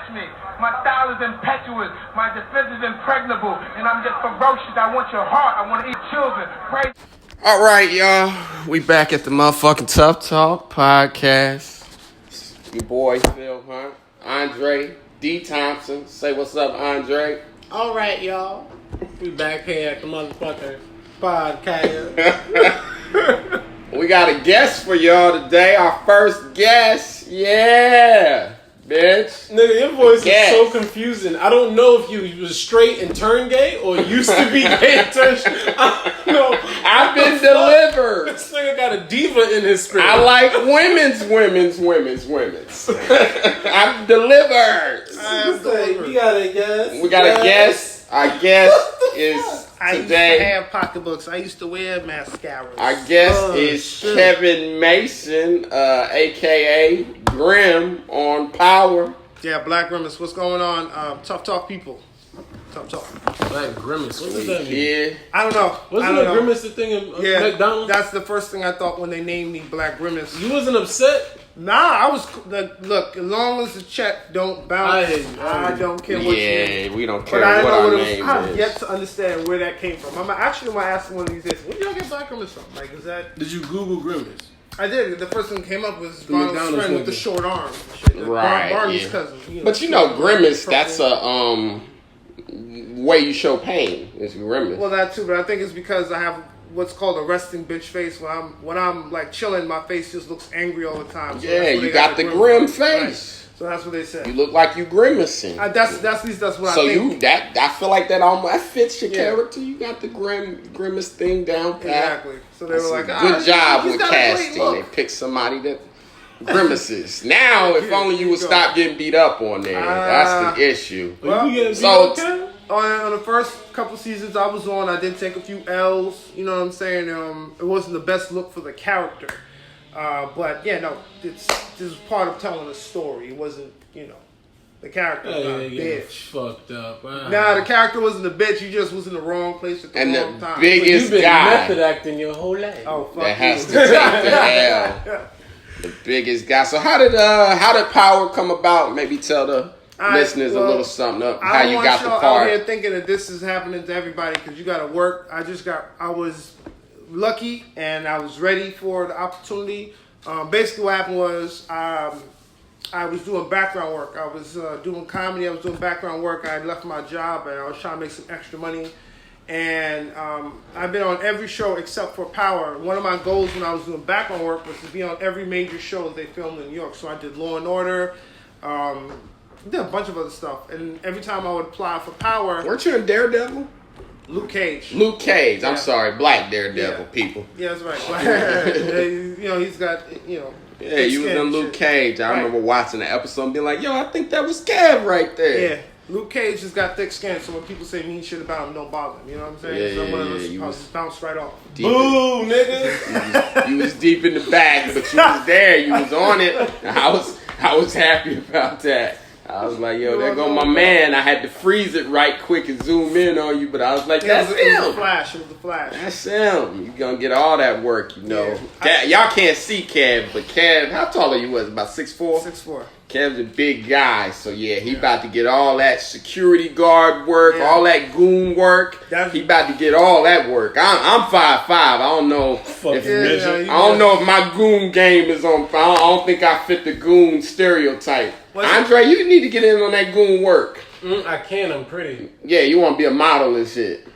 match me. My style is impetuous. My defense is impregnable. And I'm just ferocious. I want your heart. I want to eat children. Pray. All right, y'all. We back at the motherfucking Tough Talk podcast. Your boy Phil Hunt, Andre D. Thompson. Say what's up, Andre. All right, y'all. We back here at the motherfucking podcast. We got a guest for y'all today. Our first guest. Yeah, bitch. Nigga, your voice is so confusing. I don't know if you was straight and turned gay or used to be gay and turned straight. I've been delivered. This nigga got a diva in his spirit. I like women's. I'm delivered. We got a guest. We got a guest. Our guest is I today. used to have pocketbooks. I used to wear mascara. Our guest is shit. Kevin Mason, a.k.a. Grim on Power. Yeah, Black Grimace. What's going on? Tough Talk people. Tough Talk. Black Grimace. What does that mean? Yeah. I don't know. Wasn't the Grimace the thing in McDonald's? That's the first thing I thought when they named me Black Grimace. You wasn't upset? Nah, I was. Look, as long as the check don't bounce, I don't care what you name. We don't But care I what know our what it name was. I've is. yet to understand where that came from. I'm actually want to ask one of these days. Where did y'all get Black Grimace from? Like, is that? Did you Google Grimace? I did. The first thing that came up was The Ronald's McDonald's friend with the nigga. short arms. Right, Barney's yeah. cousin. But you know, Grimace, that's a way you show pain. It's Grimace. Well, that too, but I think it's because I have what's called a resting bitch face. When I'm like chilling, my face just looks angry all the time. So yeah, you got the grim face. Right. So that's what they said. You look like you grimacing. That's at least that's what so I think. I feel like that almost fits your character. You got the grimace thing down pat. Exactly. So they were like, good job he's with got a great casting. look. They picked somebody that grimaces. Now, if only you would stop getting beat up on there. That's the issue. Well, you getting beat so- up, Ken? On the first couple seasons I was on, I did take a few L's. You know what I'm saying? It wasn't the best look for the character. But yeah, no, this is part of telling a story. It wasn't, the character was not a bitch. Fucked up. Nah, the character wasn't a bitch. He just was in the wrong place at the And wrong the time. biggest You've been guy method acting your whole life. Oh, fuck that has you. to take the L. The biggest guy. So how did Power come about? Maybe tell the listeners a little something up. How you got the out part? here thinking that this is happening to everybody because you got to work. I was lucky and I was ready for the opportunity. Basically, what happened was I was doing background work. I was doing comedy. I was doing background work. I had left my job and I was trying to make some extra money. And I've been on every show except for Power. One of my goals when I was doing background work was to be on every major show they filmed in New York. So I did Law and Order. Did a bunch of other stuff, and every time I would apply for Power, Weren't you in Daredevil? Luke Cage. Luke Cage. I'm Yeah. sorry, Black Daredevil people. Yeah, that's right. He's got Yeah, thick you was skin in and Luke shit. Cage. I Right. remember watching the episode and being like, yo, I think that was Kev right there. Yeah, Luke Cage has got thick skin, so when people say mean shit about him, don't bother him. You know what I'm saying? Yeah, so one of yeah, those you I'll was- just bounce right off. Deep Boo, nigga. you was deep in the bag, but you was there. You was on it. I was happy about that. I was like, yo, there go my man. I had to freeze it right quick and zoom in on you, but I was like, Yeah, that's it was the him. Flash. It was the Flash. That's him. You gonna get all that work, Yeah. Y'all can't see Kev, but Kev, how tall are you? Was about 6'4"? 6'4". Kev's a big guy, so yeah, he about to get all that security guard work, Yeah. all that goon work. He about to get all that work. I'm 5'5". I don't know if midget. I don't know if my goon game is on. I don't think I fit the goon stereotype. Andre, you need to get in on that goon work. I can. I'm pretty. Yeah, you want to be a model and shit.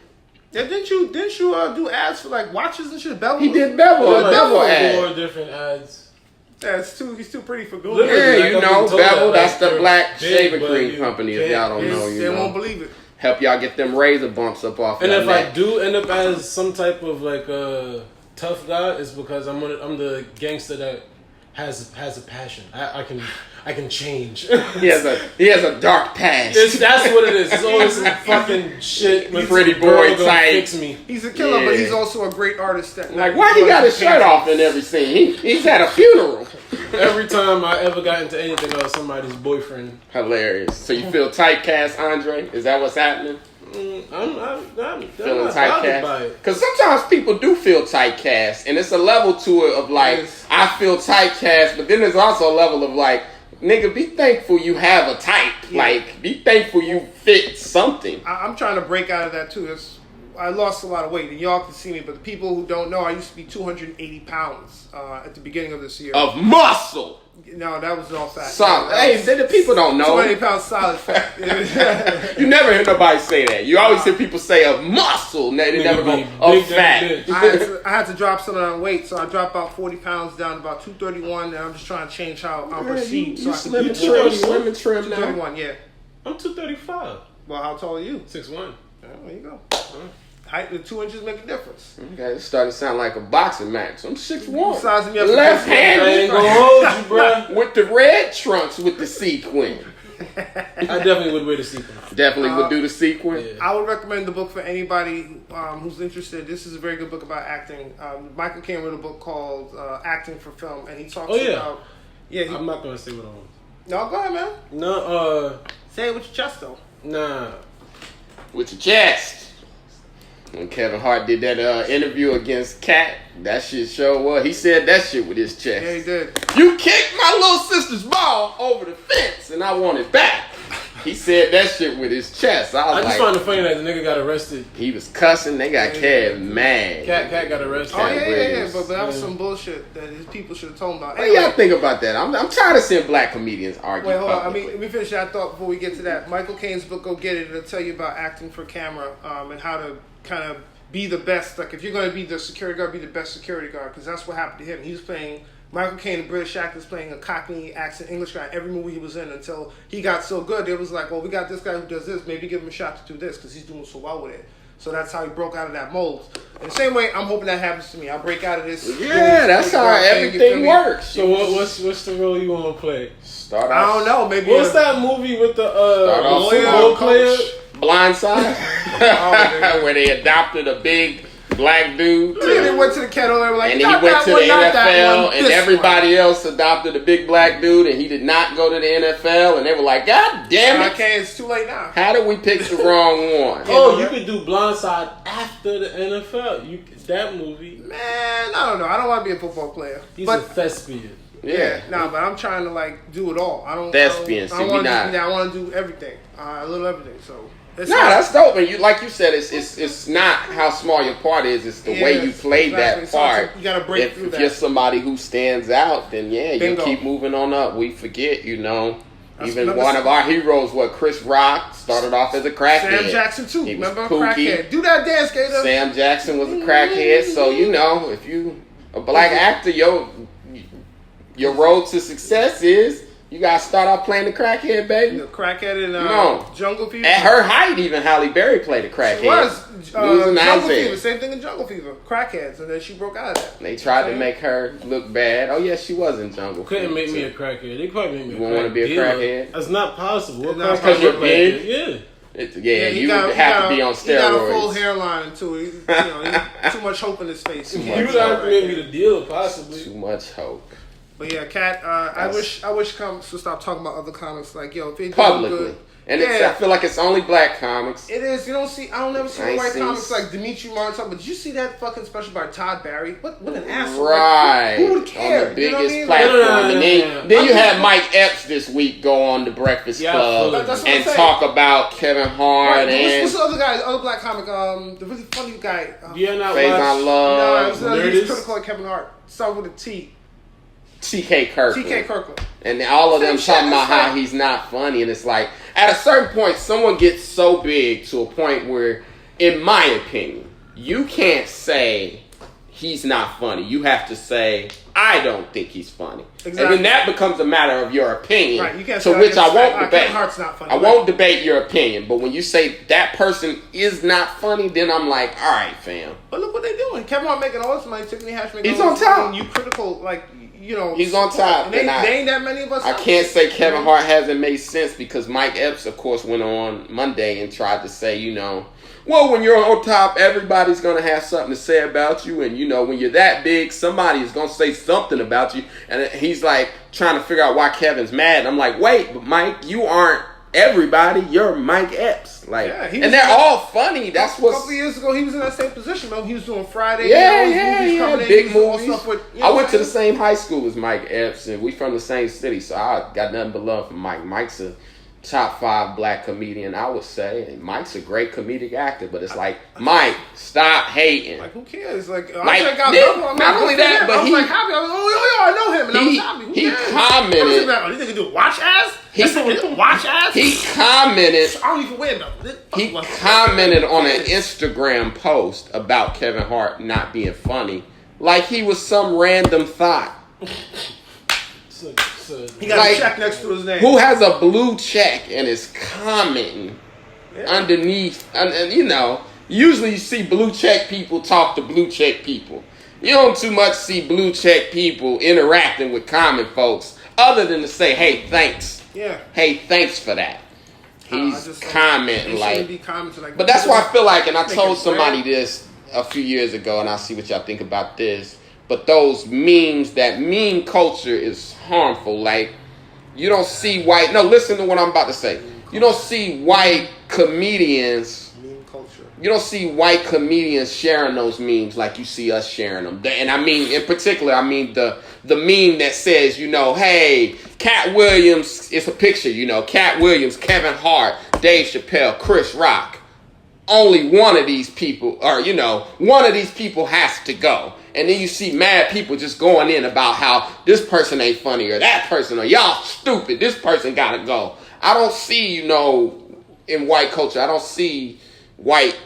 Yeah, didn't you do ads for like watches and shit? Bevel. He did Bevel, a Bevel ad. 4 different ads. Yeah, he's too pretty for Google. Literally. Yeah, you Like I've know, been told Bevel, that, that's the like, black big, shaving but cream you company. If can't- y'all don't know, They won't believe it. Help y'all get them razor bumps up off. And your if neck. I do end up as some type of like a tough guy, it's because I'm the gangster that has a passion. I can change. He has a dark past. That's what it is. It's always some fucking shit. With Pretty some girl boy gonna type. Fix me. He's a killer, Yeah. but he's also a great artist. Like, why he got his shirt off in every scene? He's at a funeral. Every time I ever got into anything, I was somebody's boyfriend. Hilarious. So you feel typecast, Andre? Is that what's happening? I'm Feeling not bothered by typecast? it. Because sometimes people do feel typecast, and it's a level to it of like, Yes. I feel typecast, but then there's also a level of like, nigga, be thankful you have a type. Yeah. Like, be thankful you fit something. I'm trying to break out of that too. I lost a lot of weight, and y'all can see me. But the people who don't know, I used to be 280 pounds at the beginning of this year. Of muscle. No, that was all fat. Solid. Hey, the people don't know. 280 pounds solid fat. You never hear nobody say that. You always hear people say of muscle. They never go of fat. I had to drop some of that weight, so I dropped about 40 pounds down to about 231, and I'm just trying to change how I'm perceived. You So slim and trim now. 231, yeah. I'm 235. Well, how tall are you? 6'1". Oh, there you go. Height and 2 inches make a difference. Okay, it's starting to sound like a boxing match. I'm 6'1". Sizing me up. Left I ain't handed gonna hold you, bro. with the red trunks with the sequin. I definitely would wear the sequin. Definitely would do the sequin. Yeah. I would recommend the book for anybody who's interested. This is a very good book about acting. Michael Caine wrote a book called Acting for Film, and he talks about... Yeah, I'm not gonna say what I want. No, go ahead, man. No, Say it with your chest, though. nah. With your chest. When Kevin Hart did that interview against Kat, that shit sure was. He said that shit with his chest. Yeah, he did. You kicked my little sister's ball over the fence and I want it back. He said that shit with his chest. I just find it funny that the nigga got arrested. He was cussing. They got Kev mad. Cat got arrested. Oh, yeah. But that was some bullshit that his people should have told him about. What do y'all think about that? I'm tired of seeing black comedians argue. Wait, hold on. publicly. Let me finish that thought before we get to that. Michael Caine's book, Go Get It, it'll tell you about acting for camera and how to kind of be the best. Like, if you're going to be the security guard, be the best security guard, because that's what happened to him. He was playing... Michael Caine, a British actor, was playing a Cockney accent English guy in every movie he was in until he got so good. It was like, well, we got this guy who does this. Maybe give him a shot to do this because he's doing so well with it. So that's how he broke out of that mold. In the same way, I'm hoping that happens to me. I break out of this. Yeah, that's how everything works. So what's the role you want to play? Start I off. don't know. Maybe What's that movie with the off football player? Blindside, where they adopted a big black dude. They went to the kettle and were like, And then he went to the NFL, and everybody else adopted a big black dude, and he did not go to the NFL, and they were like, God damn it. Okay, it's too late now. How did we pick the wrong one? Oh, you could do Blindside after the NFL. That movie. Man, I don't know. I don't want to be a football player. He's but a thespian. Yeah, but I'm trying to like do it all. I don't. Thespian, I want to do everything. A little everything. So. That's dope. And like you said, it's not how small your part is. It's the way you played that part. You gotta break through that. If you're somebody who stands out, then Bingo. you keep moving on up. We forget, Even one of our heroes, Chris Rock, started off as a crackhead. Sam Jackson too. He was Remember, kooky. crackhead. Do that dance, Gator. Sam Jackson was a crackhead. So if you a black actor, your road to success is you gotta start off playing the crackhead, baby. Crackhead in Jungle Fever. At her height, even Halle Berry played a crackhead. She was. Losing Jungle Isaiah. Fever. Same thing in Jungle Fever. Crackheads, and then she broke out of that. They tried to make her look bad. Oh yeah, she was in Jungle Fever. Couldn't make me a crackhead. They probably made me You a won't want to be a crackhead? That's not possible. What That's because you're big? Yeah. You would have to be on steroids. He got a full hairline too. He too much hope in his face. You would have to make me the deal, possibly. Too much hope. But yeah, Kat, I wish comics would stop talking about other comics. Like, if they do Publicly. good. And I feel like it's only black comics. It is. I don't never see I white see. comics like Dimitri Martin. But did you see that fucking special by Todd Barry? What an asshole. Right. Who would care? On the biggest You know what I mean? platform. And Yeah. then you had Mike Epps this week go on the Breakfast Club that's what I'm and saying. talk about Kevin Hart Right, and what's the other guy? The other black comic? The really funny guy. Yeah, not Faison watch. Love, No, he's Nerdist? critical of Kevin Hart. Start with a T. TK Kirkland. T.K. Kirkland. And all of them Same talking shit, about that's how right. he's not funny. And it's like, at a certain point, someone gets so big to a point where, in my opinion, you can't say he's not funny. You have to say, I don't think he's funny. Exactly. And then that becomes a matter of your opinion. Right, you can't to say, which I won't Kevin debate. Hart's not funny. I won't debate your opinion. But when you say that person is not funny, then I'm like, all right, fam. But look what they're doing. Kevin Hart making all this money. Tiffany Haddish making He's all on this top. money. You critical, He's on top. And they And ain't that many of us. I out can't there. say Kevin Hart hasn't made sense because Mike Epps, of course, went on Monday and tried to say, well, when you're on top, everybody's going to have something to say about you. And, when you're that big, somebody is going to say something about you. And he's like trying to figure out why Kevin's mad. And I'm like, wait, but Mike, you aren't everybody, you're Mike Epps. Like, Yeah, and they're all funny. That's a what's... couple of years ago, he was in that same position. Remember, he was doing Friday. Yeah. Big movies. Stuff with, I went to the same high school as Mike Epps, and we from the same city, so I got nothing but love for Mike. Mike's a top 5 black comedian, I would say. And Mike's a great comedic actor, but it's like, Mike, stop hating. Like, who cares? Like, Not only that, but I was like happy. I was I know him, and I was happy. He commented. I was like, you think he do watch ass? Watch ass? He commented. I don't even wear them. He commented on an Instagram post about Kevin Hart not being funny, like he was some random thought. He got a check next to his name. Who has a blue check and is commenting underneath? And you know, usually you see blue check people talk to blue check people. You don't too much see blue check people interacting with common folks, other than to say, "Hey, thanks." Yeah. Hey, thanks for that. He's commenting like. But that's why I feel like, and I told somebody this a few years ago, and I'll see what y'all think about this. But those memes, that meme culture is harmful. Like, you don't see white... No, listen to what I'm about to say. You don't see white comedians... Meme culture. You don't see white comedians sharing those memes like you see us sharing them. And I mean, in particular, I mean the meme that says, you know, hey, Cat Williams... It's a picture, you know. Cat Williams, Kevin Hart, Dave Chappelle, Chris Rock. Only one of these people... Or, you know, one of these people has to go. And then you see mad people just going in about how this person ain't funny or that person or y'all stupid. This person gotta go. I don't see, you know, in white culture, I don't see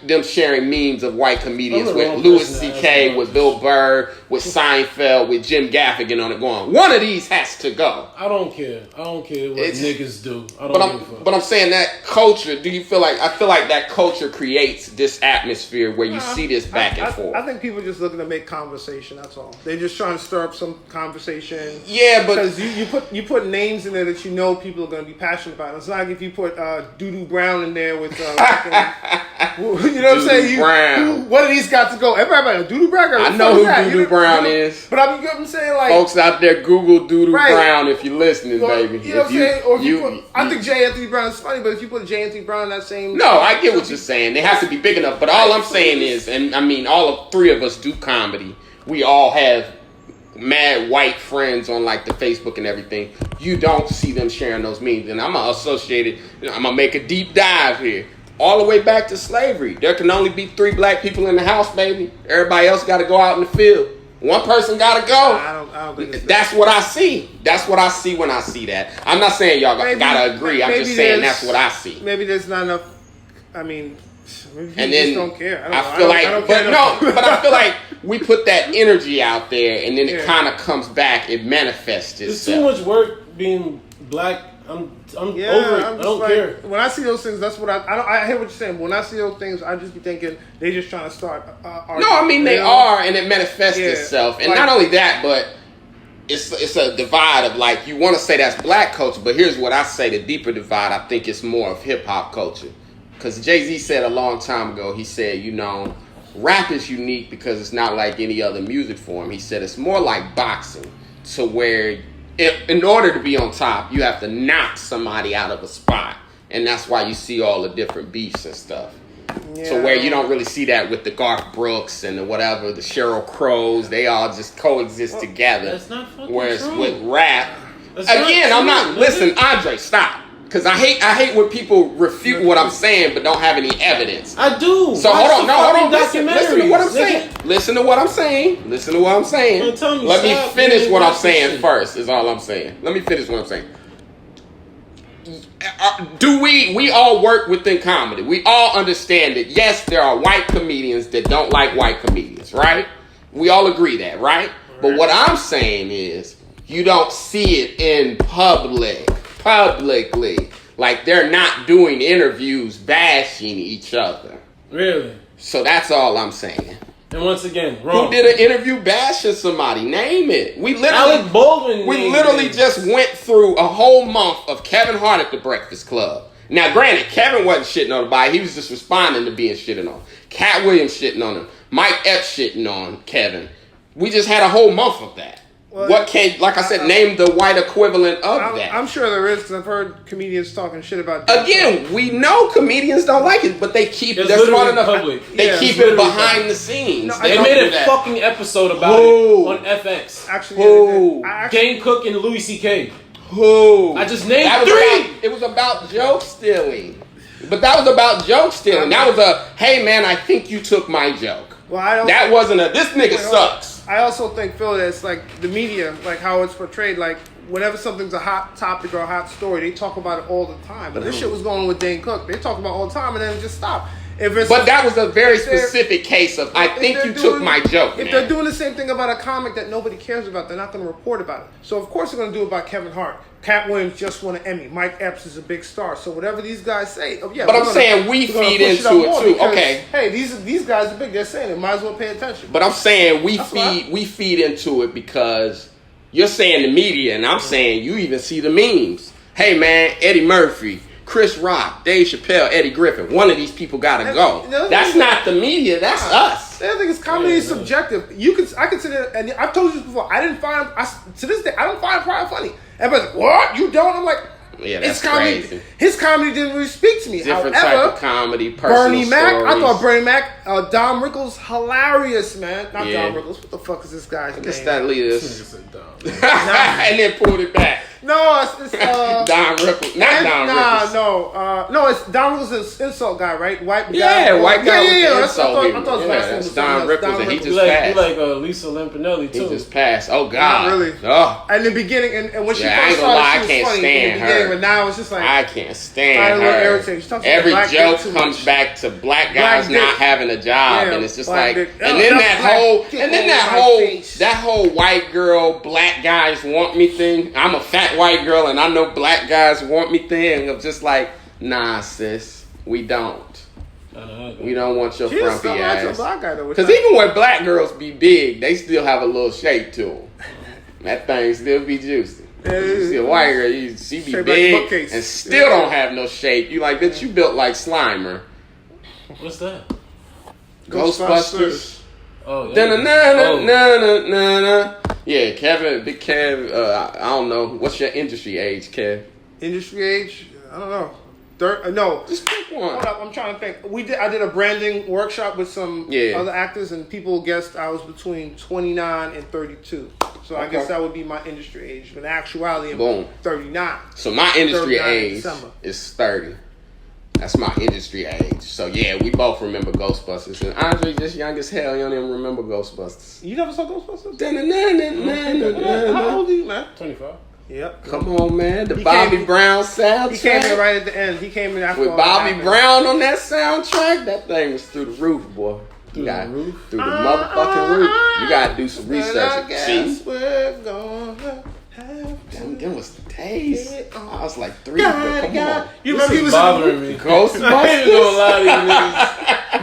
them sharing memes of white comedians with Louis C.K., with Bill Burr, with Seinfeld, with Jim Gaffigan on it going, one of these has to go. I don't care what niggas do. But I'm saying that culture, do you feel like, I feel like that culture creates this atmosphere where you see this back and forth. I think people are just looking to make conversation, that's all. They're just trying to stir up some conversation. Yeah, but... Because you put names in there that you know people are going to be passionate about. It's not like if you put Doo-Doo Brown in there with... you know what I'm saying? What of these got to go? Everybody, Doo-Doo Brown. I know who Doo-Doo Brown is. But I'm saying, like... Folks out there, Google Doo-Doo Brown if you're listening, baby. You know what I'm saying? Or if you put, I think J. Anthony Brown is funny, but if you put J. Anthony Brown in that same... No, I get what you're saying. They have to be big enough. But all I'm saying is, and I mean, all 3 of us do comedy. We all have mad white friends on like the Facebook and everything. You don't see them sharing those memes. And I'm going to associate it. I'm going to make a deep dive here. All the way back to slavery. There can only be 3 black people in the house, baby. Everybody else got to go out in the field. One person got to go. I don't think that's what I see. That's what I see when I see that. I'm not saying y'all got to agree. I'm just saying that's what I see. Maybe there's not enough. I mean, maybe and just don't care. I feel like we put that energy out there, and then it kind of comes back. It manifests itself. It's too much work being black. I'm over it. I don't care. When I see those things, that's what I hear what you're saying. But when I see those things, I just be thinking they just trying to start. No, I mean they are, and it manifests itself. And like, not only that, but it's a divide of like you want to say that's black culture, but here's what I say: the deeper divide, I think it's more of hip hop culture. Because Jay-Z said a long time ago, he said, you know, rap is unique because it's not like any other music form. He said it's more like boxing, to where in order to be on top, you have to knock somebody out of a spot. And that's why you see all the different beefs and stuff. Yeah. So where you don't really see that with the Garth Brooks and the whatever, the Sheryl Crows, they all just coexist together. That's not fucking Whereas true. with rap, that's again, I'm not, true, listen, Andre, stop. Because I hate when people refute what I'm saying but don't have any evidence. I do. So hold on. Listen to what I'm nigga. saying. Listen to what I'm saying. Man, Let me finish what I'm saying first, is all I'm saying. Let me finish what I'm saying. We all work within comedy. We all understand that, yes, there are white comedians that don't like white comedians, right? We all agree that, right? But what I'm saying is, you don't see it in publicly. Like, they're not doing interviews bashing each other. Really? So that's all I'm saying. And once again, wrong. Who did an interview bashing somebody? Name it. Alec Baldwin. We literally just went through a whole month of Kevin Hart at the Breakfast Club. Now, granted, Kevin wasn't shitting on nobody. He was just responding to being shitted on. Cat Williams shitting on him. Mike Epps shitting on Kevin. We just had a whole month of that. Well, what can, like I said, name the white equivalent of that? I'm sure there is, because I've heard comedians talking shit about. Again, we know comedians don't like it, but they keep It's they're smart literally enough. public. They Yeah, keep it's it literally behind public. the scenes. No, They don't made do a that. fucking episode about Who? it on FX. Actually, Who? Dane Cook and Louis C.K. Who? I just named That was 3. about- it was about joke stealing. But that was about joke stealing. That was a, hey man, I think you took my joke. Well, I don't. That wasn't a, this nigga Wait, hold on. sucks. I also think, Phil, that it's like the media, like how it's portrayed, like whenever something's a hot topic or a hot story, they talk about it all the time. But this shit was going on with Dane Cook. They talk about it all the time and then it just stop. If it's, But that was a very if they're- specific case of, I if think they're you doing- took my joke, If man. they're doing the same thing about a comic that nobody cares about, they're not going to report about it. So of course they're going to do it about Kevin Hart. Cat Williams just won an Emmy. Mike Epps is a big star. So whatever these guys say, oh yeah. But we're I'm gonna- saying we we're gonna feed push into out it more too. because, Okay. Hey, these guys are big. They're saying it. Might as well pay attention. But I'm saying That's why. we feed into it because you're saying the media, and I'm saying you even see the memes. Hey man, Eddie Murphy, Chris Rock, Dave Chappelle, Eddie Griffin. One of these people gotta go. And the other That's thing- not the media. That's us. The other thing is comedy is subjective. I could sit there, and I've told you this before. To this day, I don't find Pryor funny. Everybody's like, what? You don't? I'm like, Yeah, that's it's comedy. crazy. His comedy didn't really speak to me. Different However, type of comedy. Personal Bernie Mac, I stories. thought Bernie Mac, Dom Rickles, hilarious, man. Not Yeah. Dom Rickles. What the fuck is this guy's name? It's that leaders. Nigga said dumb. And then pulled it back. No, it's Don Rickles. Not Don Rickles. no, it's Don Rickles is insult guy, right? White guy. Yeah, white guy with the That's- insult I thought people. his last name Yeah, was that's something Don else. Rickles, and he You just like passed. Lisa Lampanelli He too. just passed. Oh God. Not really. Oh, In the beginning, and when she Yeah, I first ain't gonna lie, I started, she can't was funny in stand the beginning, her. but now it's just like I can't Kinda stand a little her. irritating. She talks about Every black dick joke too comes much. back to black Black guys dick. not having a job, Yeah, and it's just black like, dick. and Oh, then that's that black whole, dick and then all over my face. that whole white girl, black guys want me thing. I'm a fat white girl, and I know black guys want me thing. Of just like, nah, sis, we don't. We don't want your She is frumpy so much a ass. black guy though. Because even when black girls be big, they still have a little shape to them. That thing still be juicy. You see a white girl, she be Shaped like big bookcase. and still don't have no shape. You like, bitch, you built like Slimer. What's that? Ghostbusters. Oh, yeah. Da-na-na-na-na-na-na. Yeah, Kevin, Big Kev, I don't know. What's your industry age, Kev? Industry age, I don't know. No, Just pick one. hold up. I'm trying to think. I did a branding workshop with some other actors, and people guessed I was between 29 and 32. So I guess that would be my industry age. But in actuality, I'm 39. So my industry 39 age December. is 30. That's my industry age. So yeah, we both remember Ghostbusters. And Andre just young as hell. You don't even remember Ghostbusters. You never saw Ghostbusters? Da-na-na-na-na-na-na. How old are you, man? 25. Yep. Come on, man. The He Bobby came- Brown soundtrack. He came in right at the end. He came in after With all that Bobby happened. Brown on that soundtrack, that thing was through the roof, boy. Through the roof? Through the motherfucking roof. You gotta do some And I research. guess See? we're gonna have Them was the days. I was like 3, but God, come God. on. You This remember he is was bothering me. I ain't even gonna Ghostbusters? lie to you niggas.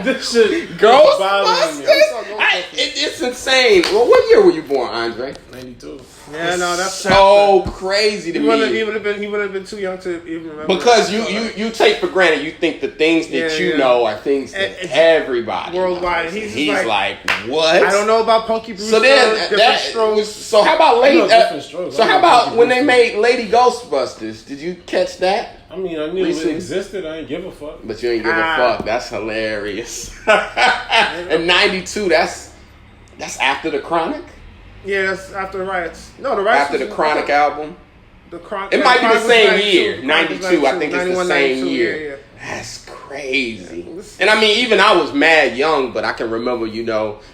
This shit is bothering me. Ghostbusters? It's insane. Well, what year were you born, Andre? 92. Yeah, no, that's So crazy to He would me. have been too young to even remember. Because you take for granted, you think the things that Yeah, you yeah. know are things that It's everybody worldwide. knows. He's He's just like, what? I don't know about Punky Brewster. So then Different that Strokes. was, so how about I Lady? know Different Strokes. So I how know about Punky when they Brewster. made Lady Ghostbusters? Did you catch that? I mean, I knew Recently. it existed. I didn't give a fuck. But you ain't give a fuck. That's hilarious. In '92, that's after the Chronic. Yeah, that's after the riots. No, the riots After the was- Chronic album. The Chronic. It might be the Chronic was same 92. year, Chronic was 92. I think it's the 91, same 92, year. yeah. That's crazy. And I mean, even I was mad young, but I can remember,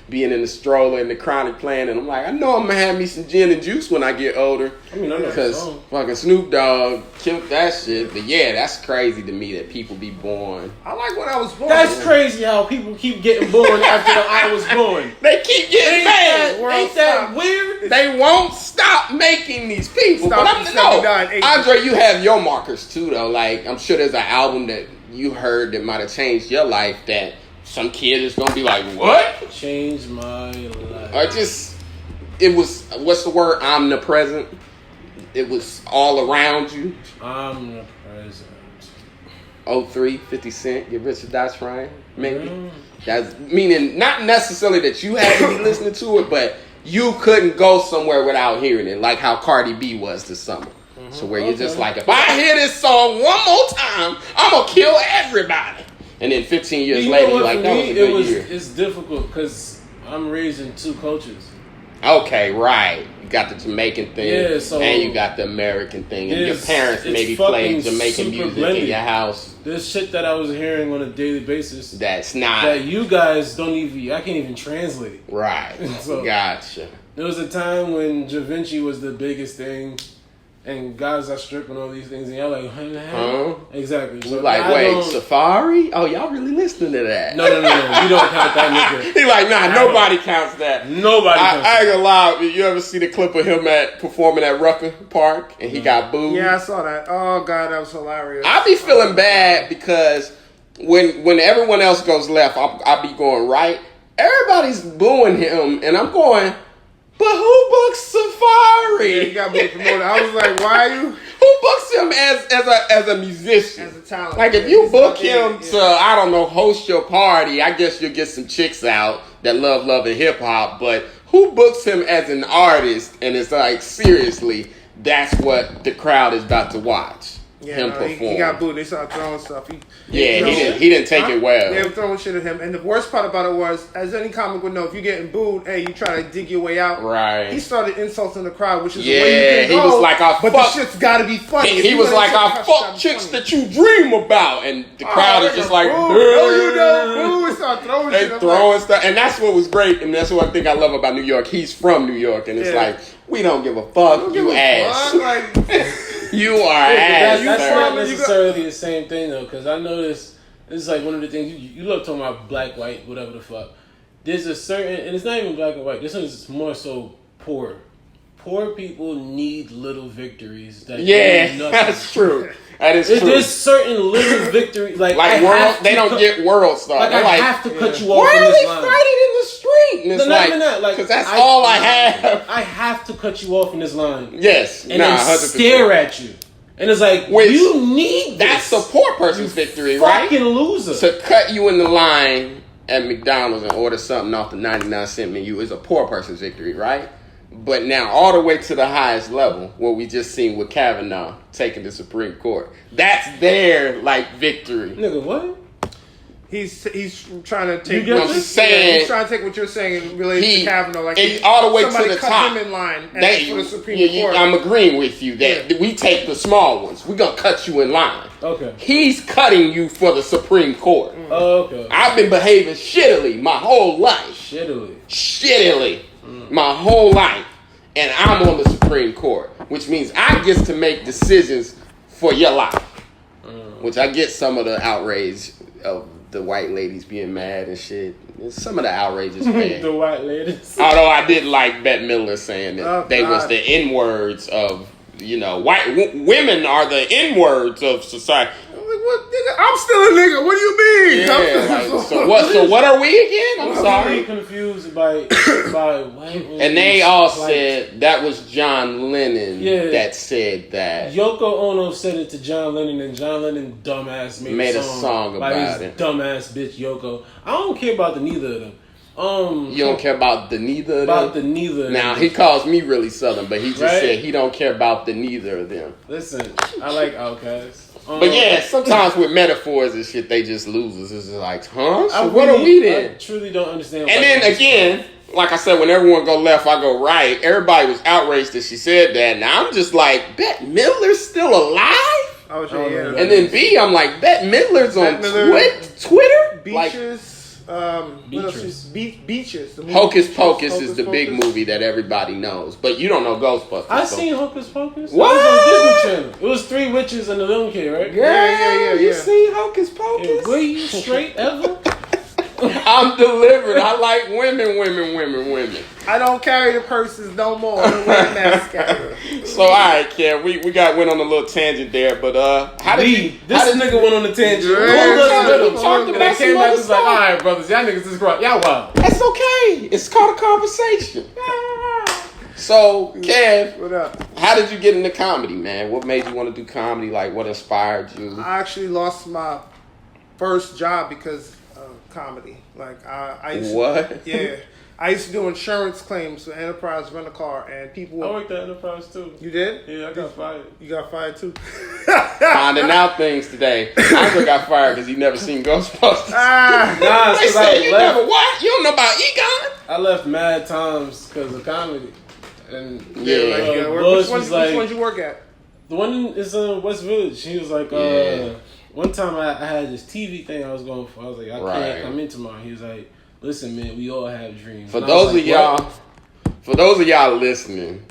being in the stroller and the Chronic playing, and I'm like, I know I'm gonna have me some gin and juice when I get older. I mean, I know the Because song. fucking Snoop Dogg killed that shit. But yeah, that's crazy to me that people be born. I like when I was born. That's crazy how people keep getting born after I was born. They keep getting mad. Ain't that weird? They won't stop making these people. Stop But in no, 79, 80. Andre, you have your markers too, though. Like, I'm sure there's an album that you heard that might have changed your life that some kid is gonna be like, what? Changed my life. Or it was, what's the word? Omnipresent. It was all around you. I'm the president. 03, 50 Cent, Get Rich or Die Trying, maybe. Mm. That's meaning not necessarily that you had to be listening to it, but you couldn't go somewhere without hearing it, like how Cardi B was this summer. So where you're just like, if I hear this song one more time, I'm gonna kill everybody. And then 15 years later, you're like, that was a good year. It's difficult because I'm raised in two cultures. Okay, right. You got the Jamaican thing, so and you got the American thing, and your parents maybe played Jamaican music in your house. There's shit that I was hearing on a daily basis That's not that you guys don't even. I can't even translate. right. So, Gotcha. There was a time when Da Vinci was the biggest thing, and guys are stripping all these things, and y'all like, huh? Exactly. So like, wait, Safari? Oh, y'all really listening to that? No. We don't count that nigga. He like, nah, nobody counts that. Nobody counts I ain't gonna lie. You ever see the clip of him performing at Rucker Park and he got booed? Yeah, I saw that. Oh god, that was hilarious. I be feeling bad because when everyone else goes left, I be going right. Everybody's booing him, and I'm going, but who books Safari? Yeah, you got me promoted. I was like, why are you? Who books him as a musician? As a talent. Like, if you book him to, I don't know, host your party, I guess you'll get some chicks out that love and hip hop. But who books him as an artist? And it's like, seriously, that's what the crowd is about to watch. Yeah, him no, perform. he got booed. They started throwing stuff. He didn't take it well. They were throwing shit at him. And the worst part about it was, as any comic would know, if you're getting booed, hey, you try to dig your way out. Right. He started insulting the crowd, which is the way you can go. He was like, but the shit's got to be funny. He was like, I fuck chicks that you dream about. And the crowd is just like, boo. No, you don't. Boo. And start throwing they shit. throwing stuff. And that's what was great. And that's what I think I love about New York. He's from New York. And it's like, we don't give a fuck, you ass. You are ass. That's not necessarily the same thing though, because I noticed this is like one of the things you love talking about black, white, whatever the fuck. There's a certain, and it's not even black and white. This is more so poor. Poor people need little victories. That that's true. That is true. There's certain little victories, like world. They don't get world stars. Like I have to cut you off. Why are they fighting in the street? And it's not even that. Like, because that's all I have. I have to cut you off in this line. Yes, and then 100%. Stare at you. And it's like, you need this. That's a poor person's victory, right? Fucking loser. To cut you in the line at McDonald's and order something off the 99-cent menu is a poor person's victory, right? But now all the way to the highest level, what we just seen with Kavanaugh taking the Supreme Court, that's their victory. Nigga, what? He's trying to take. I'm just saying. He's trying to take what you're saying and relate to Kavanaugh, all the way to the cut top. him in line for the Supreme Court. I'm agreeing with you that we take the small ones. We're gonna cut you in line. Okay. He's cutting you for the Supreme Court. Oh, okay. I've been behaving shittily my whole life. Shittily. My whole life. And I'm on the Supreme Court, which means I get to make decisions for your life. Which I get some of the outrage of the white ladies being mad and shit. Some of the outrage is fair. The white ladies. Although I did like Bette Midler saying that was the N-words of, white women are the N-words of society. What, nigga? I'm still a nigga. What do you mean? Yeah, so what are we again? I'm sorry. I'm confused by white women. And they all said that was John Lennon that said that. Yoko Ono said it to John Lennon, and John Lennon dumbass made a song about it. Dumbass bitch Yoko. I don't care about the neither of them. You don't care about the neither of them? About the neither of them. Now, he calls me really Southern, but he just said he don't care about the neither of them. Listen, I like Outkast. But yeah, sometimes with metaphors and shit, they just lose us. It's just like, huh? So what are we then? I truly don't understand. And then again, like I said, when everyone go left, I go right. Everybody was outraged that she said that. Now I'm just like, Bette Midler's still alive? Oh, yeah. And then B, I'm like, Bette Midler's on Twitter? Beaches. Beaches. Hocus Pocus is the big movie that everybody knows, but you don't know Ghostbusters. I seen Hocus Pocus. What? It was on Disney Channel. It was 3 witches and a little kid, right? Yeah. You seen Hocus Pocus? Yeah, were you straight ever? I'm delivered. I like women. I don't carry the purses no more. I don't wear mascara. So all right, Kev, we went on a little tangent there, but how did you? This nigga went on a tangent. We talked about some other stuff. Like, all right, brothers, y'all niggas is grown. Y'all wild. That's okay. It's called a conversation. So, Kev, what up? How did you get into comedy, man? What made you want to do comedy? Like, what inspired you? I actually lost my first job because of comedy. Like, I used what? Yeah. I used to do insurance claims for Enterprise Rent a Car, and people. I worked at Enterprise too. You did? Yeah, I got fired. You got fired too. Finding out things today. Andre got fired because he never seen Ghostbusters. Nah, They said you never what? You don't know about Egon? I left mad times because of comedy. And Which ones you work at? The one is in West Village. He was like, one time I had this TV thing I was going for. I was like, I can't come in tomorrow. He was like, listen, man, we all have dreams. For those of y'all listening,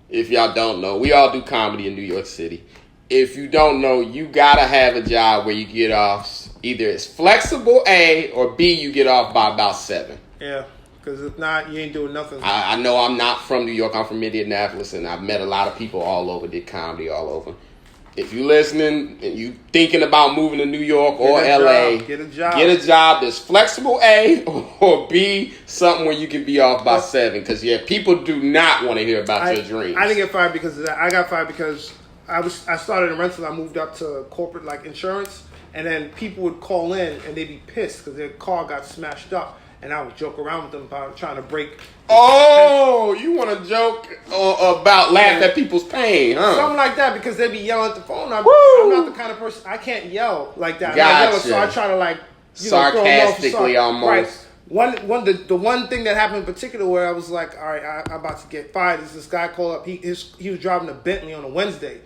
if y'all don't know, we all do comedy in New York City. If you don't know, you gotta have a job where you get off. Either it's flexible A or B, you get off by about 7. Yeah. Because if not, you ain't doing nothing. I know I'm not from New York. I'm from Indianapolis, and I've met a lot of people all over, did comedy all over. If you listening and you thinking about moving to New York or LA, get a job. Get a job that's flexible A or B, something where you can be off by 7. Because, people do not want to hear about your dreams. I didn't get fired because of that. I got fired because I started in rental. I moved up to corporate, like insurance. And then people would call in and they'd be pissed because their car got smashed up. And I would joke around with them about trying to break. Oh, you want to joke about laugh at people's pain, huh? Something like that, because they'd be yelling at the phone. I'm not the kind of person, I can't yell like that. Gotcha. So I try to sarcastically almost. Right. The one thing that happened in particular where I was like, all right, I'm about to get fired is this guy called up. He was driving a Bentley on a Wednesday.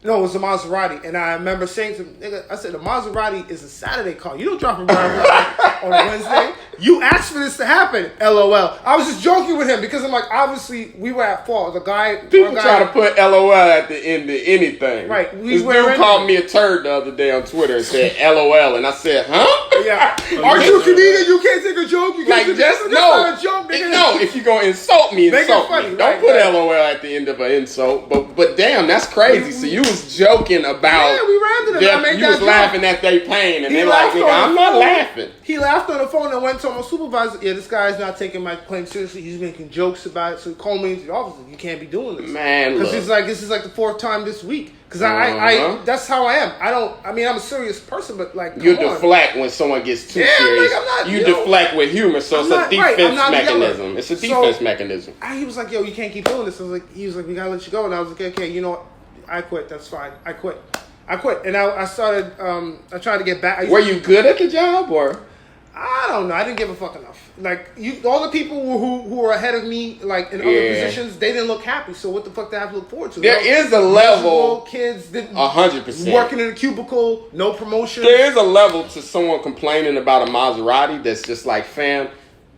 No, it was a Maserati. And I remember saying to him, nigga, I said, the Maserati is a Saturday car. You don't drive a Maserati on a Wednesday. You asked for this to happen, LOL. I was just joking with him because I'm like, obviously, we were at fault. People try to put LOL at the end of anything. Right. This dude called me a turd the other day on Twitter and said LOL. And I said, huh? Yeah. Are you a comedian? You can't take a joke? You can't that's not a joke, nigga. No, if you're going to insult me, insult me. Don't put LOL at the end of an insult. But damn, that's crazy. So you was joking about. Yeah, we ran to them. You was laughing at their pain, and they're like, nigga, I'm not laughing. He laughed on the phone and went to my supervisor. Yeah, this guy's not taking my claim seriously. He's making jokes about it. So he called me into the office. You can't be doing this, man. Because it's like this is like the 4th time this week. Because I that's how I am. I'm a serious person, but like you deflect when someone gets too serious. You deflect with humor, so it's a defense mechanism. It's a defense mechanism. He was like, yo, you can't keep doing this. He was like, we gotta let you go. And I was like, okay, you know what? I quit. That's fine. I quit. And I started. I tried to get back. Were you good at the job, or? I don't know. I didn't give a fuck enough. Like all the people who were ahead of me, like in other positions, they didn't look happy. So what the fuck do I have to look forward to? There is a level. Kids didn't 100% working in a cubicle, no promotion. There is a level to someone complaining about a Maserati that's just like, fam.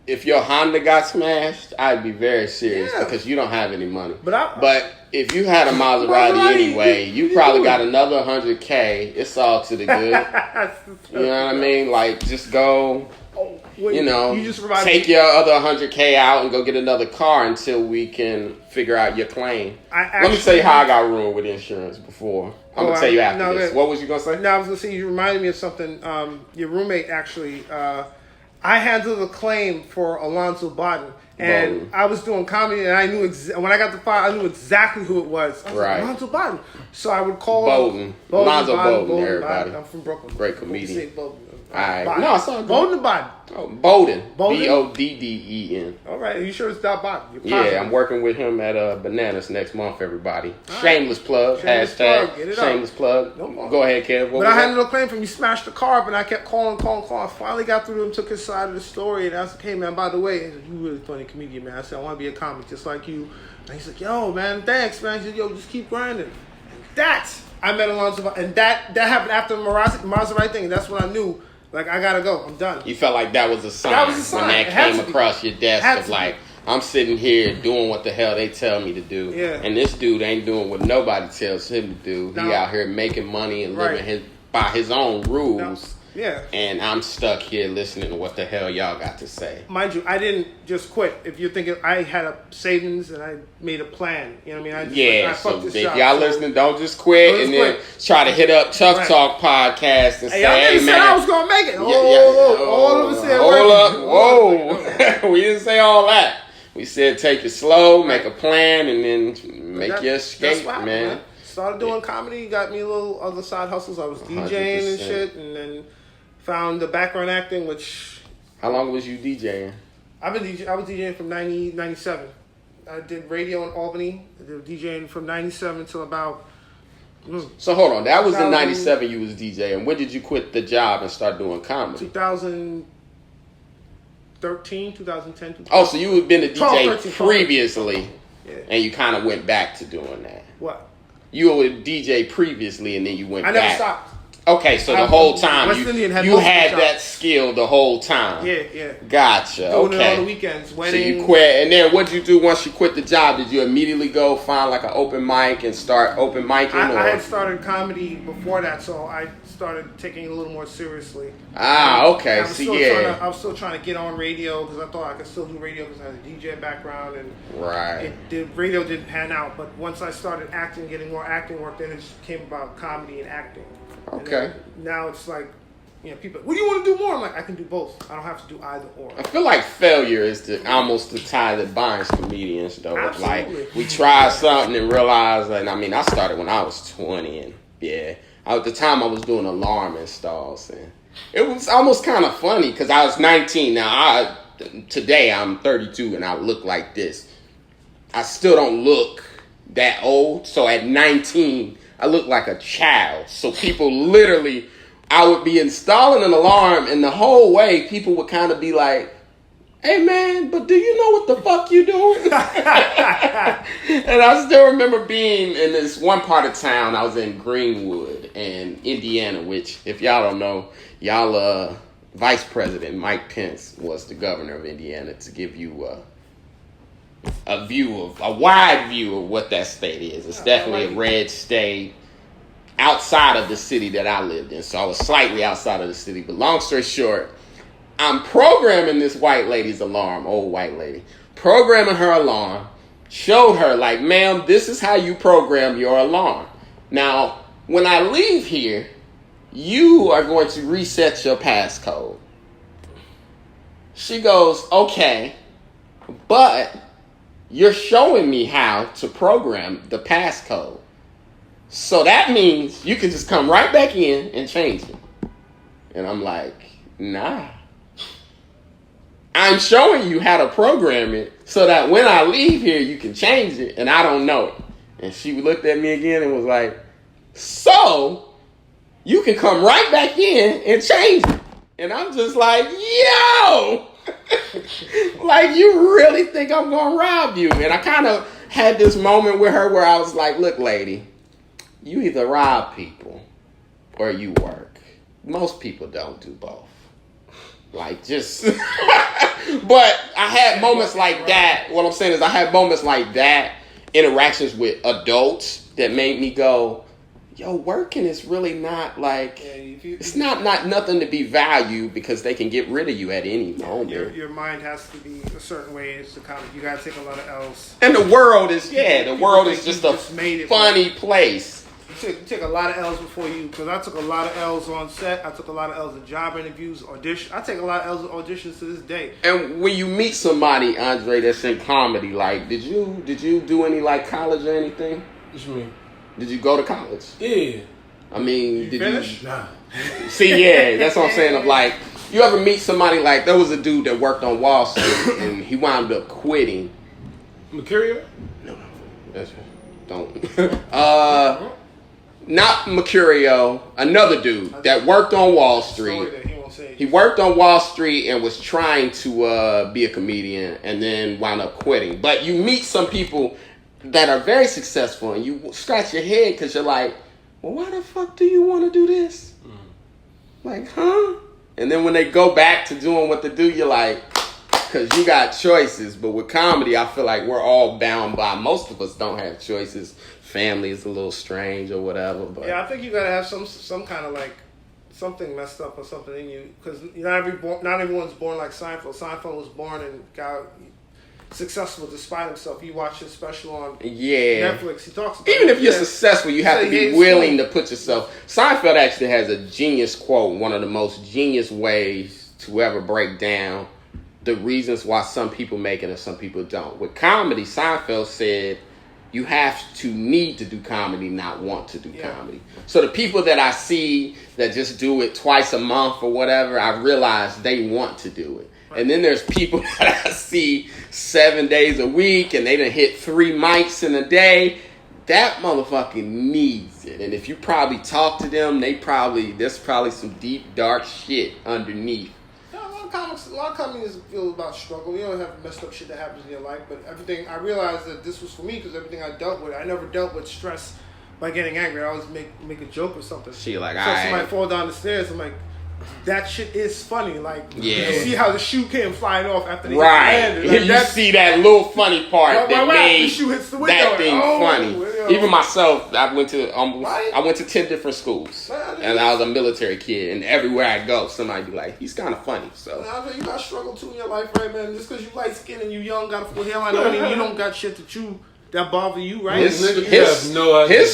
If your Honda got smashed, I'd be very serious because you don't have any money. But if you had a Maserati anyway, you probably got another $100K. It's all to the good. You know what I mean? Like, just go, take your other $100K out and go get another car until we can figure out your claim. Let me tell you how I got ruined with insurance before. I'm going to tell you after this. What was you going to say? No, I was going to say, you reminded me of something. Your roommate actually... I handled a claim for Alonzo Bodden, and I was doing comedy, and I knew when I got the file, I knew exactly who it was. I was like, Alonzo Bodden. So I would call Alonzo Bodden, everybody. I'm from Brooklyn. Great comedian. All right. No, I saw Bodden or Bodden? Oh, Bowden. Bodden. All right. Are you sure it's not Bodden? Yeah, I'm working with him at Bananas next month, everybody. Shameless plug. Hashtag shameless plug. Go ahead, Kev. But I had no claim from you. Smashed the car up, and I kept calling. I finally got through to him, took his side of the story, and I was like, hey, man, by the way, you really funny comedian, man. I said, I want to be a comic just like you. And he's like, yo, man, thanks, man. He said, yo, just keep grinding. And I met Alonzo, and that happened after the Maserati thing, and that's when I knew, like, I gotta go. I'm done. You felt like that was a sign. When that came across your desk of like, I'm sitting here doing what the hell they tell me to do. Yeah. And this dude ain't doing what nobody tells him to do. He out here making money and living by his own rules. Yeah. And I'm stuck here listening to what the hell y'all got to say. Mind you, I didn't just quit. If you're thinking, I had a savings and I made a plan. You know what I mean? So if y'all listening, don't just quit then try to hit up Tough Talk Podcast and say, hey, man. Said I was going to make it. All of us said, hold up. Whoa. We didn't say all that. We said take it slow, make a plan, and then make your escape, man. Started doing comedy, got me a little other side hustles. I was DJing 100%. And shit, and then found the background acting, which... How long was you DJing? I was DJing from 97. I did radio in Albany. I did DJing from 97 till about. So hold on, that was in 97 you was DJing. When did you quit the job and start doing comedy? 2013, 2010. 2010. Oh, so you had been a DJ 13, previously, yeah. And you kind of went back to doing that. What? You were a DJ previously, and then you went back. I never stopped. Okay, so the whole time West you Indian had most of the that jobs. skill the whole time. Yeah. Gotcha. Doing Okay. it on the weekends, So weddings. you quit, and then what did you do once you quit the job? Did you immediately go find like an open mic and start open micing? I had started comedy before that, so I started taking it a little more seriously. Okay. I was still trying to get on radio because I thought I could still do radio because I had a DJ background, and Right. radio didn't pan out. But once I started acting, getting more acting work, then it just came about comedy and acting. Okay. And now it's like, people, what do you want to do more? I'm like, I can do both. I don't have to do either or. I feel like failure is almost the tie that binds comedians, though. Absolutely. Like, we try something and realize, and I mean, I started when I was 20, and at the time I was doing alarm installs, and it was almost kind of funny because I was 19. Now, today I'm 32, and I look like this. I still don't look that old, so at 19, I look like a child. So people literally, I would be installing an alarm, and the whole way people would kind of be like, "Hey man, but do you know what the fuck you doing?" And I still remember being in this one part of town. I was in Greenwood and Indiana, which, if y'all don't know, Vice President Mike Pence was the governor of Indiana, to give you a wide view of what that state is. It's definitely a red state outside of the city that I lived in. So I was slightly outside of the city. But long story short, I'm programming this white lady's alarm, old white lady, programming her alarm, showed her like, "Ma'am, this is how you program your alarm. Now, when I leave here, you are going to reset your passcode." She goes, "Okay, but you're showing me how to program the passcode. So that means you can just come right back in and change it." And I'm like, "Nah. I'm showing you how to program it so that when I leave here, you can change it, and I don't know it." And she looked at me again and was like, "So you can come right back in and change it." And I'm just like, "Yo!" Like, you really think I'm gonna rob you? And I kind of had this moment with her where I was like, "Look, lady, you either rob people or you work. Most people don't do both." Like, just but I had moments like that. What I'm saying is, I had moments like that, interactions with adults, that made me go, "Yo, working is really not like, it's not nothing to be valued, because they can get rid of you at any moment." Your mind has to be a certain way. It's the comedy. You gotta take a lot of L's. And the world is just a funny place. You take a lot of L's before you, because I took a lot of L's on set. I took a lot of L's in job interviews, audition. I take a lot of L's in auditions to this day. And when you meet somebody, Andre, that's in comedy, like, did you do any like college or anything? What you mean? Did you go to college? Yeah. I mean, did finish? you? Nah. See, yeah, that's what I'm saying. Of like, you ever meet somebody, like, there was a dude that worked on Wall Street and he wound up quitting. Mercurio? No, that's don't. Not Mercurio. Another dude that worked on Wall Street. He worked on Wall Street and was trying to be a comedian, and then wound up quitting. But you meet some people that are very successful, and you scratch your head because you're like, "Well, why the fuck do you want to do this?" Like, huh? And then when they go back to doing what they do, you're like, because you got choices. But with comedy, I feel like we're all bound by, most of us don't have choices. Family is a little strange or whatever. But yeah, I think you gotta have some kind of like something messed up or something in you, because not everyone's born like Seinfeld. Seinfeld was born and got successful despite himself. You watch his special on Netflix. He talks about even if you're successful, you have to be willing to put yourself. Seinfeld actually has a genius quote, one of the most genius ways to ever break down the reasons why some people make it and some people don't. With comedy, Seinfeld said, you have to need to do comedy, not want to do comedy. So the people that I see that just do it twice a month or whatever, I realize they want to do it. And then there's people that I see 7 days a week and they done hit 3 mics in a day. That motherfucker needs it. And if you probably talk to them, there's probably some deep, dark shit underneath. A lot of comedians feel about struggle. You don't have messed up shit that happens in your life, but everything, I realized that this was for me because everything I dealt with, I never dealt with stress by getting angry. I always make a joke or something. She like, so somebody fall down the stairs, I'm like, that shit is funny. Like, yeah. You see how the shoe came flying off after they landed. Like, you see that little funny part that made the shoe hits the window. That thing funny. Even myself, I went to 10 different schools, and I was a military kid, and everywhere I go, somebody be like, he's kind of funny. So you got struggle too in your life, right, man? Just because you light skin and you young, got a full hairline, I mean, you don't got shit that bother you, right? His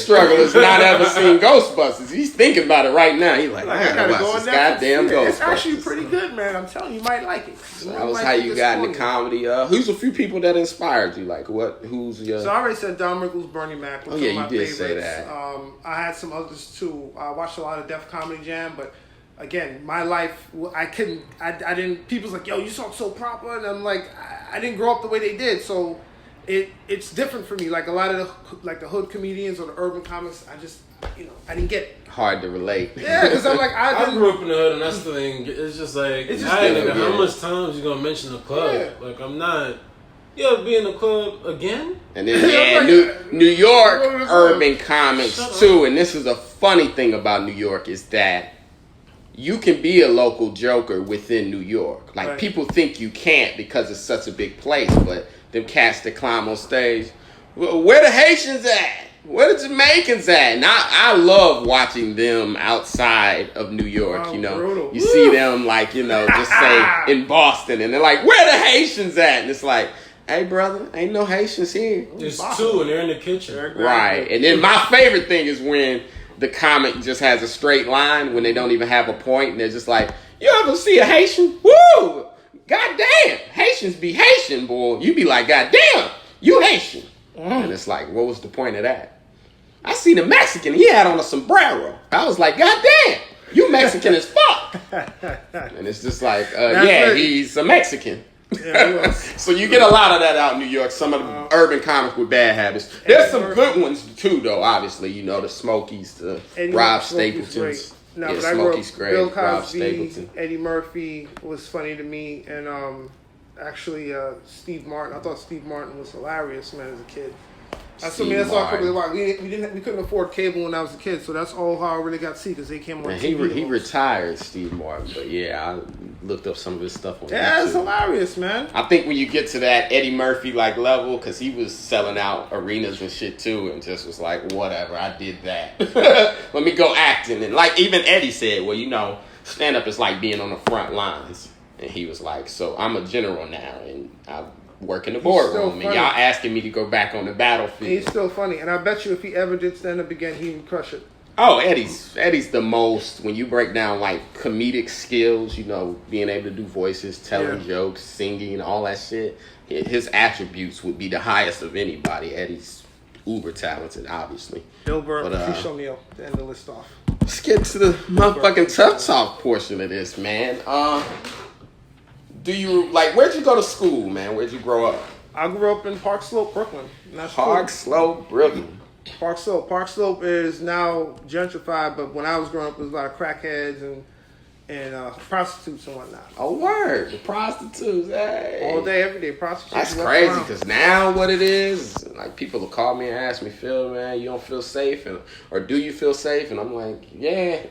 struggle is not ever seen Ghostbusters. He's thinking about it right now. He's like, I gotta watch this goddamn Ghostbusters. It's actually pretty good, man. I'm telling you, you might like it. So that was how you got into comedy. Who's a few people that inspired you? Like who's your... So I already said Don Rickles, Bernie Mac. Oh yeah, you did say that. I had some others too. I watched a lot of Def Comedy Jam, but again, my life, I didn't, people's like, yo, you talk so proper, and I'm like, I didn't grow up the way they did, so it's different for me. Like a lot of the hood comedians or the urban comics, I didn't get it. Hard to relate. Yeah, because I'm like, I grew up in the hood, and that's the thing. It's just like, how much times you gonna mention the club? Yeah. Like, I'm not. Yeah, be in the club again. And then New York urban comics too. And this is a funny thing about New York is that you can be a local joker within New York. Like people think you can't because it's such a big place, but them cats that climb on stage, where the Haitians at? Where the Jamaicans at? And I love watching them outside of New York, brutal. You see them like, just say in Boston and they're like, where the Haitians at? And it's like, hey brother, ain't no Haitians here. There's 2 and they're in the kitchen. Right. And then my favorite thing is when the comic just has a straight line when they don't even have a point and they're just like, you ever see a Haitian? Woo! Goddamn! Haitians be Haitian, boy. You be like, goddamn, you Haitian. And it's like, what was the point of that? I seen a Mexican, he had on a sombrero. I was like, goddamn, you Mexican as fuck. And it's just like, he's a Mexican. Yeah, so you get a lot of that out in New York. Some of the urban comics with bad habits. There's some good ones too, though. Obviously, the Smokies, the Rob Stapletons. No, but Smokey's great. Bill Rob Cosby, Stapleton. Eddie Murphy was funny to me, and actually Steve Martin. I thought Steve Martin was hilarious, man, as a kid. That's all I could really watch. We couldn't afford cable when I was a kid, so that's all how I really got to see because they came on TV. He retired, Steve Martin, but yeah, I looked up some of his stuff on YouTube. Yeah, it's hilarious, man. I think when you get to that Eddie Murphy level, because he was selling out arenas and shit too, and just was like, whatever, I did that. Let me go acting, and like even Eddie said, well, stand up is like being on the front lines, and he was like, so I'm a general now, and I work in the boardroom, and y'all asking me to go back on the battlefield. He's still funny, and I bet you if he ever did stand up again, he would crush it. Oh, Eddie's the most, when you break down like comedic skills, being able to do voices, telling jokes, singing, all that shit, his attributes would be the highest of anybody. Eddie's uber talented, obviously. Bill Burr, Patrice O'Neal, to end the list off. Let's get to the motherfucking tough talk portion of this, man. Where'd you go to school, man? Where'd you grow up? I grew up in Park Slope, Brooklyn. Park Slope, Brooklyn. Park Slope is now gentrified, but when I was growing up, there was a lot of crackheads and prostitutes and whatnot. Oh, word. The prostitutes, hey. All day, every day, prostitutes. That's crazy, because now what it is, like, people will call me and ask me, Phil, man, you don't feel safe? Or do you feel safe? And I'm like, yeah.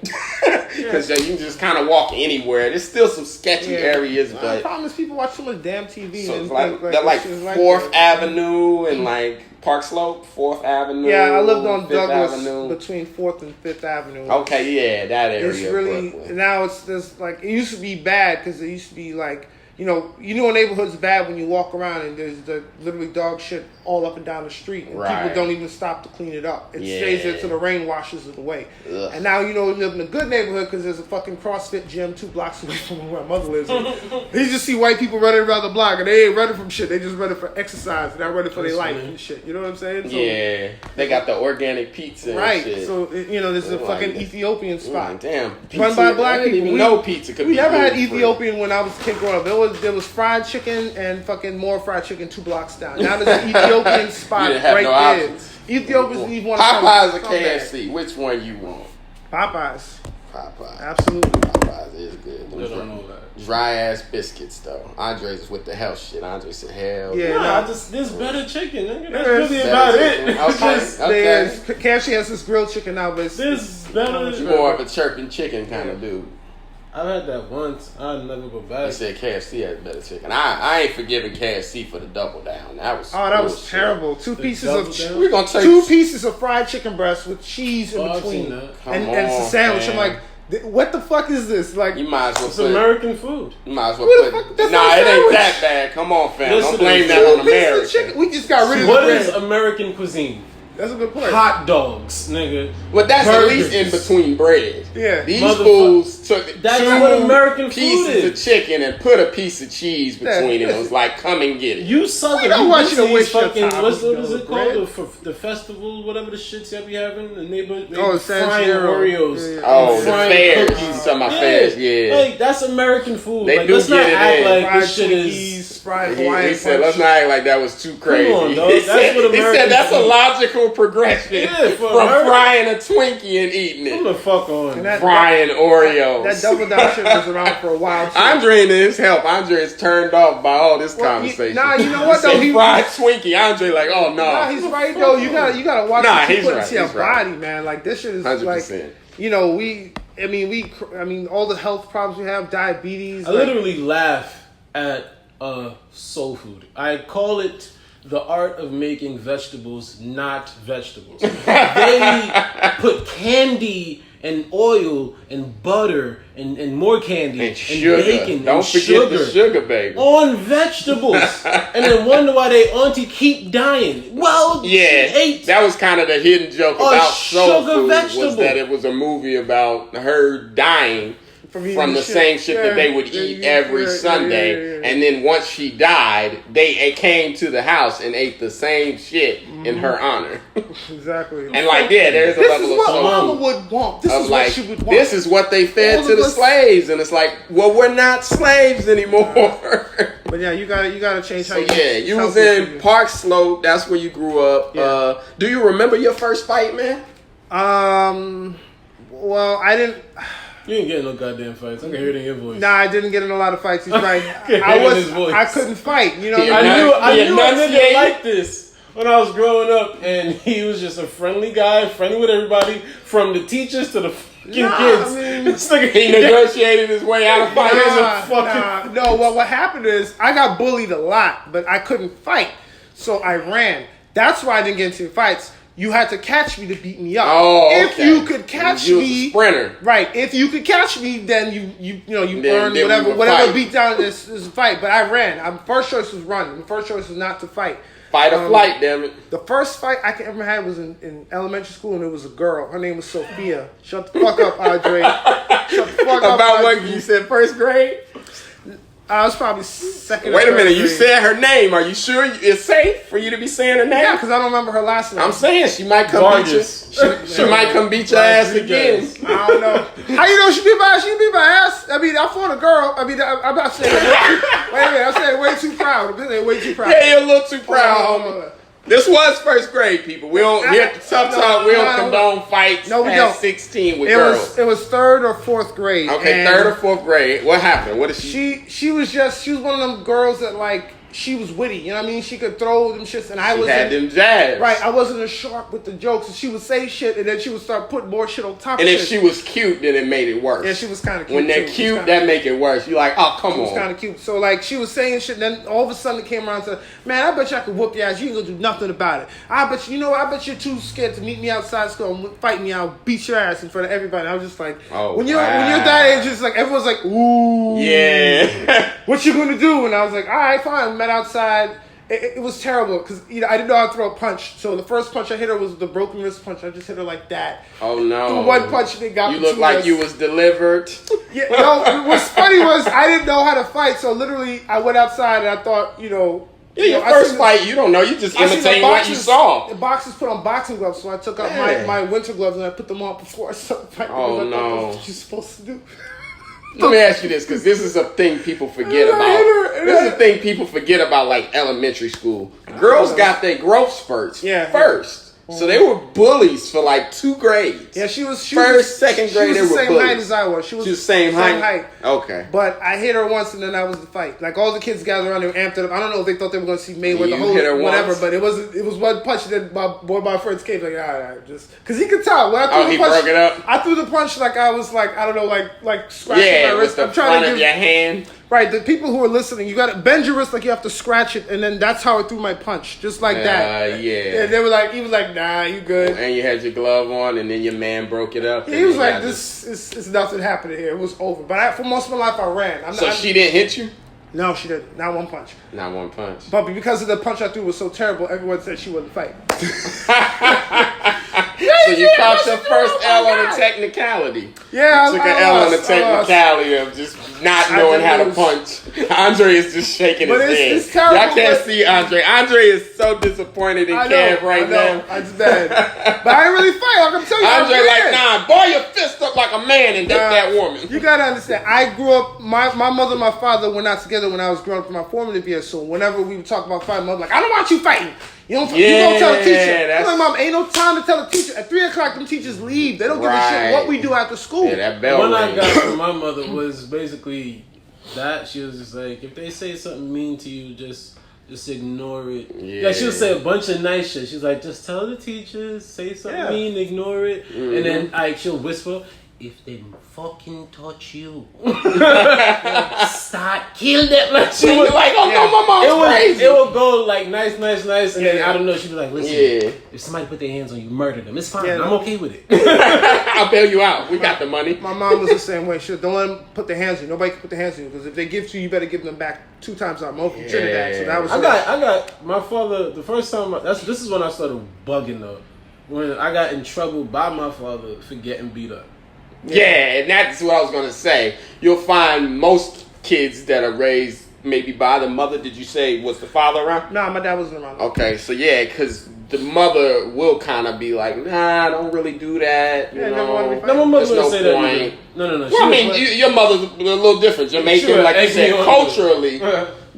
Because you can just kind of walk anywhere. There's still some sketchy areas, but... The problem is people watch too much damn TV. So it's like 4th Avenue and, like, Park Slope, 4th Avenue. Yeah, I lived on Douglas Avenue. Between 4th and 5th Avenue. Okay, yeah, that area. It's really, now it's just like, it used to be bad because it used to be like, a neighborhood's bad when you walk around and there's literally dog shit all up and down the street and people don't even stop to clean it up. It stays there till the rain washes it away. Ugh. And now, we live in a good neighborhood because there's a fucking CrossFit gym 2 blocks away from where my mother lives. You just see white people running around the block and they ain't running from shit. They just running for exercise and not running for their life and shit. You know what I'm saying? So, yeah. They got the organic pizza and shit. So, this is a fucking Ethiopian spot. Damn. Pizza, Run by black people. I didn't even know pizza could be We never had Ethiopian when I was a kid growing up. was fried chicken and fucking more fried chicken 2 blocks down. Now there's an Ethiopian spot You didn't have right no there. options. Ethiopians need one. Popeyes or KFC? Which one you want? Popeyes. Popeyes. Absolutely. Popeyes is good. I don't know that. Dry ass biscuits though. Andre's with the health shit. Andre said hell. Yeah. Nah, no. this better chicken, nigga. That's There's really better about chicken. it. Okay. KFC has this grilled chicken now, but This better. You more of a chirping chicken kind of dude. I've had that once. I'll never go back. He said KFC has better chicken. I ain't forgiving KFC for the double down. That was was terrible. 2 pieces of We're gonna take 2 pieces of fried chicken breast with cheese in I've between, seen that. and it's a sandwich. man. I'm like, what the fuck is this? Like, You might as well It's put. American food. You might as well Who the put. fuck- that's Nah, not a it ain't sandwich. that bad. Come on, fam. Listen Don't to blame this. that on 2 pieces of America. chicken. We just got rid of What the is bread. American cuisine? That's a good point. Hot dogs, nigga. But that's at least Burgers. in between bread. Yeah. These Motherfucker. fools took That's 2 what American food pieces is. of chicken and put a piece of cheese between it. It listen. was like, come and get it. You southern. We don't You want been you to to these waste your fucking. time What with is it bread. called? The festival, whatever the shits y'all be having. The neighborhood. They Oh, be San frying Diego. Oreos. Yeah. Oh, the frying fairs. cookies. You talking about fairs? Yeah. Like that's American food. They Like, do let's not get it act in. like Fried this shit is. Twinkies, fried He Hawaiian said, let's punch. not act like that was too crazy. on, dog. He That's said, what he said Americans that's a do. logical progression Yeah, for from America. frying a Twinkie and eating Come it. the fuck on. And that- Frying Oreos. That double down shit was around for a while. Too. Andre in his help. Andre is turned off by all this Well, conversation. you know what He though? said fried Twinkie. Andre like, oh no. Nah, he's right though. You gotta watch Nah, what you he's put right, into your he's right. body, man. Like this shit is 100%. like, you know, I mean, all the health problems we have, diabetes. I literally laugh at soul food. I call it the art of making vegetables not vegetables. They put candy and oil and butter and more candy And sugar. bacon Don't and forget sugar the sugar, baby. on vegetables, and then wonder why they auntie keep dying. Well, she Yeah, ate that was kind of the hidden joke a about soul sugar food vegetable. was that it was a movie about her dying From eating from the the shit. same shit Yeah, that they would yeah, eat yeah, every yeah, Sunday. yeah, yeah. And then once she died, they came to the house and ate the same shit in her honor. exactly. And like, yeah, there's a this is level of what soul Mama food. would want. This Of is like, what she would want. this is what they fed All to of the us- slaves, and it's like, well, we're not slaves anymore. But yeah, you gotta change how So you. yeah, you was healthy in food. Park Slope. That's where you grew up. Yeah. Do you remember your first fight, man? Well, I didn't. You ain't getting no goddamn fights. I can hear it in your voice. Nah, I didn't get in a lot of fights. He's right. Can I hear it in his was. voice. I couldn't fight. You know. Yeah, What I mean? I knew a nigga enunciate. like this when I was growing up, and he was just a friendly guy, friendly with everybody, from the teachers to the fucking Nah, kids. I mean- This nigga- He negotiated his way out of fighting. No, well, what happened is I got bullied a lot, but I couldn't fight, so I ran. That's why I didn't get into fights. You had to catch me to beat me up. Oh, If okay. you could catch You was a me, sprinter. right? If you could catch me, then you Then earn we whatever would whatever fight. beat down is a fight. But I ran. First choice was run. The first choice was not to fight. Fight or flight, damn it. The first fight I ever had was in elementary school, and it was a girl. Her name was Sophia. Shut the fuck up, Andre. Shut the fuck up. About what Andre. you said, first grade? I was probably second. or Wait a third minute, you grade. said her name. Are you sure it's safe for you to be saying her name? Yeah, because I don't remember her last name. I'm saying she might come Vargas. beat you. She might come beat your ass again. I don't know. How you know she beat my ass? I mean, I fought a girl. I mean, I'm about to say. Wait a minute, I'm saying way too proud. I'm saying way too proud. Yeah, you're a little too proud, Hold on, homie. hold on. This was first grade, people. We don't here at the Tough Talk. We don't No, condone fights no, we past don't. 16 with It girls. was third or fourth grade. Okay, and third or fourth grade. What happened? What did she? She was one of them girls that like she was witty. You know what I mean? She could throw them shits, and I She was had them jabs. right. I wasn't as sharp with the jokes, and she would say shit, and then she would start putting more shit on top. And of if shit. she was cute, then it made it worse. yeah, she was kind of cute. When they're too. She was cute, kinda- that make it worse. You're like, oh, come It was kind on. of cute. So like she was saying shit, then all of a sudden it came around and said, "Man, I bet you I could whoop your ass. You ain't gonna do nothing about it. I bet you know. I bet you're too scared to meet me outside school and fight me. I'll beat your ass in front of everybody." I was just like, Oh, when you're wow. that age, it's like everyone's like, "Ooh, Yeah. what you gonna do?" And I was like, "All right, fine." We met outside. It was terrible because I didn't know how to throw a punch. So the first punch I hit her was the broken wrist punch. I just hit her like that. Oh no. The one punch and it got You me look two like wrists. you was delivered. Yeah, no, what's funny was I didn't know how to fight, so literally I went outside and I thought, Yeah, your I first seen fight, you don't know. You just I seen the imitating what you saw. The boxers put on boxing gloves, so I took out Yeah. my winter gloves and I put them on before I started fighting. Oh, because I thought no. that's what you're supposed to do. Let me ask you this, because this is a thing people forget about. This is a thing people forget about, like elementary school. Girls got their growth spurts first. So they were bullies for like 2 grades. Yeah, she was second grade. She was the same height as I was. She was the same height. Okay. But I hit her once, and then that was the fight. Like all the kids gathered around, they were amped up. I don't know if they thought they were going to see Mayweather hit her whatever, once? but it was one punch that one of my friends came like, all right, just because he could tell when I threw the punch. Broke it up. I threw the punch like I was like I don't know like scratching my wrist. I'm trying to give your hand. Right, the people who are listening, you got to bend your wrist like you have to scratch it, and then that's how I threw my punch, just like that. Yeah. And they were like, he was like, nah, you good. And you had your glove on, and then your man broke it up. Yeah, he was like, this is nothing happening here. It was over. But for most of my life, I ran. She didn't hit you? No, she didn't. Not one punch. Not one punch. But because of the punch I threw was so terrible, everyone said she wouldn't fight. So you caught your first L on a technicality. Yeah, you took an L on the technicality of just not knowing how to punch. Andre is just shaking his head. It's terrible. Y'all can't see Andre. Andre is so disappointed in Kev right now. I just bad. But I didn't really fight. I can tell you. Andre like, nah, ball your fist up like a man and hit that woman. You gotta understand. I grew up. My mother and my father were not together when I was growing up in my formative years. So whenever we would talk about fighting, Mother like, I don't want you fighting. You don't tell the teacher. I'm like, Mom, ain't no time to tell the teacher. At 3 o'clock, them teachers leave. They don't give a shit what we do after school. Yeah, that bell One I got from my mother was basically that. She was just like, if they say something mean to you, just ignore it. Yeah, she'll say a bunch of nice shit. She's like, just tell the teachers, say something mean, ignore it. Mm-hmm. And then she'll whisper, if they fucking touch you, start kill them. Like she was like, oh no, my mom's crazy. It would go like nice, and then I don't know. She'd be like, listen, if somebody put their hands on you, murder them. It's fine. I'm okay with it. I'll bail you out. We got the money. My mom was the same way. She said, don't let them put their hands on you. Nobody can put their hands on you because if they give to you, you better give them back 2 times I'm over from Trinidad. So that was. I got my father. The first time this is when I started bugging though. When I got in trouble by my father for getting beat up. Yeah, and that's what I was going to say. You'll find most kids that are raised maybe by the mother. Did you say, was the father around? Nah, my dad wasn't around. Okay, so yeah, because the mother will kind of be like, nah, don't really do that. You know, no, my mother wouldn't say point. That. No. Well, I mean, your mother's a little different. Jamaican, like you said, culturally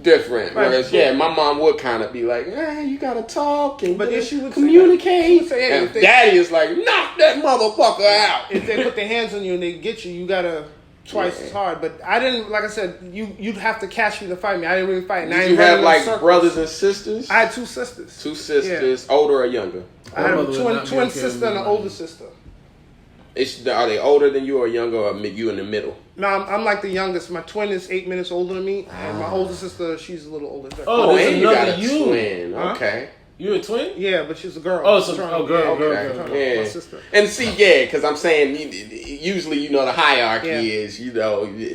different. Right. Whereas, my mom would kind of be like, you got to talk and she would communicate. Say, and Daddy is like, knock that motherfucker out. If they put their hands on you and they get you, you got to twice as hard. But I didn't, like I said, you'd have to catch me to fight me. I didn't really fight. Did you have like brothers and sisters? I had 2 sisters. 2 sisters, older or younger? I had a twin sister and an older sister. Are they older than you or younger, or you in the middle? No, I'm like the youngest. My twin is 8 minutes older than me, and my older sister, she's a little older. Oh, and you got a twin. Huh? Okay. You a twin? Yeah, but she's a girl. Oh, girl. Yeah. My sister. And see, because I'm saying, usually, the hierarchy is,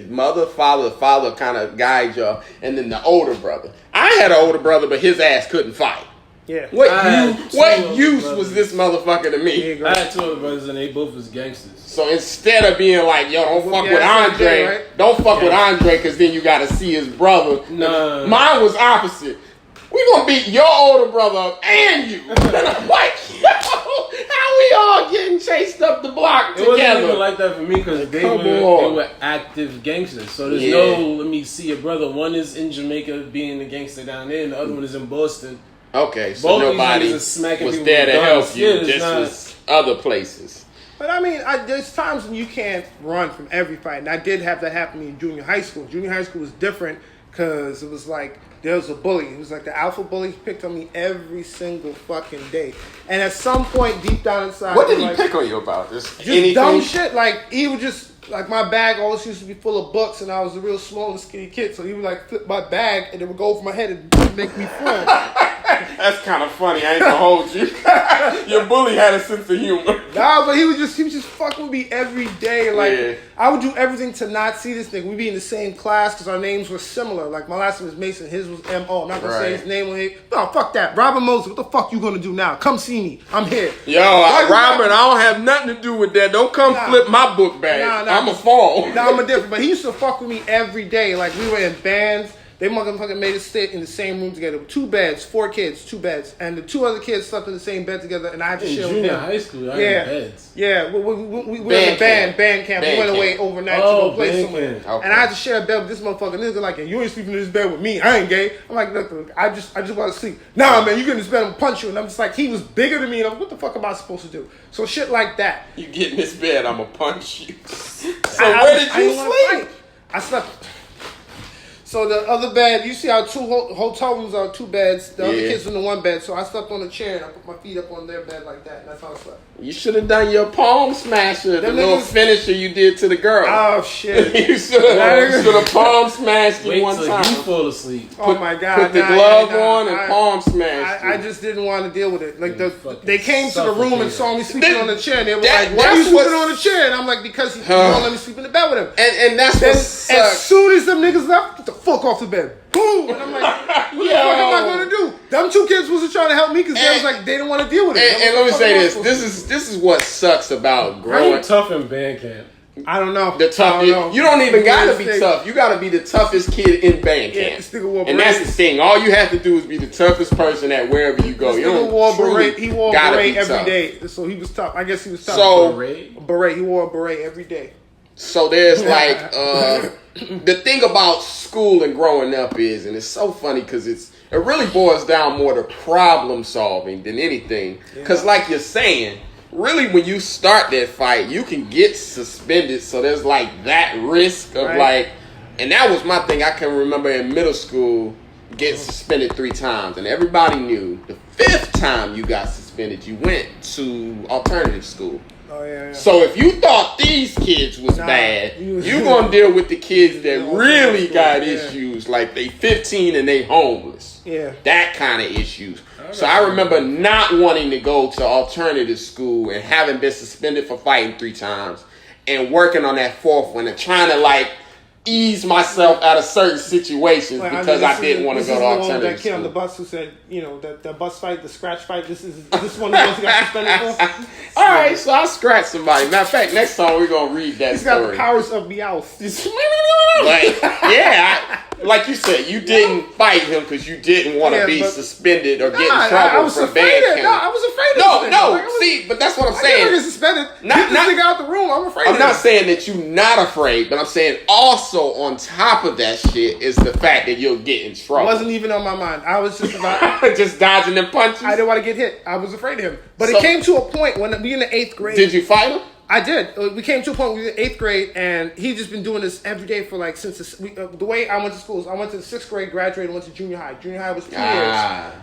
mother, father kind of guides y'all, and then the older brother. I had an older brother, but his ass couldn't fight. Yeah. What use was this motherfucker to me? I had 2 other brothers, and they both was gangsters. So instead of being like, yo, don't fuck with Andre, right? don't fuck with Andre, because then you got to see his brother. No. Mine was opposite. We gonna beat your older brother up and you. And I'm like, yo, how we all getting chased up the block together? It wasn't even like that for me because they were active gangsters. So there's no, let me see your brother. One is in Jamaica being a gangster down there, and the other one is in Boston. Okay, so both nobody was there to help you. This was other places. But I mean, there's times when you can't run from every fight. And I did have that happen to me in junior high school. Junior high school was different because it was like, there was a bully. He was like the alpha bully. He picked on me every single fucking day. And at some point, deep down inside, what did he pick on you about? Just anything? Dumb shit. Like he would just my bag always used to be full of books, and I was a real small and skinny kid. So he would like flip my bag, and it would go over my head and make me fall. That's kind of funny. I ain't gonna hold you. Your bully had a sense of humor. Nah, but he was just fucking with me every day. Like I would do everything to not see this nigga. We'd be in the same class because our names were similar. Like my last name was Mason, his was M.O. I'm not gonna say his name on here. No, fuck that. Robert Moses, what the fuck you gonna do now? Come see me. I'm here. Yo, Robert, I don't have nothing to do with that. Don't come flip my book bag. I'm a fall. I'm a different. But he used to fuck with me every day. Like we were in bands. They motherfucking made us sit in the same room together. 2 beds, 4 kids, 2 beds. And the 2 other kids slept in the same bed together, and I had to share with junior them. high school, I had beds. Yeah, we were in a band camp. We went away overnight to go play somewhere. Okay. And I had to share a bed with this motherfucker. Nigga like, you ain't sleeping in this bed with me. I ain't gay. I'm like, look, I just want to sleep. Nah, man, you get in this bed and punch you. And I'm just like, he was bigger than me. And I'm like, what the fuck am I supposed to do? So shit like that. You get in this bed, I'ma punch you. So where did you sleep? I slept. So the other bed, you see how 2 hotel rooms are 2 beds. The other kids in the 1 bed. So I slept on a chair and I put my feet up on their bed like that. And that's how I slept. You should have done your palm smasher, the little niggas- finisher you did to the girl. Oh shit! You should have palm smashed Wait you one till time. you fall asleep. Oh my god! Put the glove on and palm smash. I just didn't want to deal with it. Like fucking they came to the room and saw me sleeping on the chair. And they were That- like, "Why are you that's sleeping what- on the chair?" And I'm like, "Because you won't let me sleep in the bed with him." And that's Then what as sucks. soon as them niggas left, get the fuck off the bed. Boom! And I'm like, what the fuck am I gonna do? Them 2 kids wasn't trying to help me because they was like, they didn't want to deal with it. And let me say this: this is what sucks about How growing. you tough in band camp? I don't know. The tough, I don't know. you don't even gotta be Mistake. tough. You gotta be the toughest kid in band Yeah, camp. this nigga wore And that's berets. the thing. All you have to do is be the toughest person at wherever you go. This You nigga don't wore a truly beret. He wore a gotta beret be every tough. day, so he was tough. I guess he was tough. So- Parade? A beret. He wore a beret every day. So there's like the thing about school and growing up is, and it's so funny because it really boils down more to problem solving than anything. Because like you're saying, really when you start that fight, you can get suspended. So there's like that risk of like, and that was my thing. I can remember in middle school getting suspended 3 times, and everybody knew the 5th time you got suspended, you went to alternative school. Oh yeah. So if you thought these kids was bad, you gonna deal with the kids that really got issues, like they 15 and they homeless. Yeah. That kind of issues. So I remember not wanting to go to alternative school and having been suspended for fighting 3 times and working on that 4th one and trying to like ease myself out of certain situations because I didn't want to go to alternative that kid on the school. bus who said, that bus fight, the scratch fight. This one of the ones he got suspended for. All right, so I scratched somebody. Matter of fact, next time we're gonna read that He's got story. the powers of Meowth. Like, yeah, like you said, you didn't fight him because you didn't want to be but- suspended or get in I trouble was from afraid band of it. camp. No, I was afraid of No, this no. nigga. Like, I was- See, but that's what I'm I never get saying. suspended. Not- Get this not- nigga out the room. I'm afraid I'm of not him. saying that you're not afraid, but I'm saying also on top of that shit is the fact that you'll get in It trouble. wasn't even on my mind. I was just about... Just dodging them punches. I didn't want to get hit. I was afraid of him. But So- it came to a point when we in the 8th grade. Did you fight him? I did. We came to a point we were in 8th grade, and he just been doing this every day for like since the way I went to school is I went to the 6th grade, graduated, and went to junior high. Junior high was 2 years.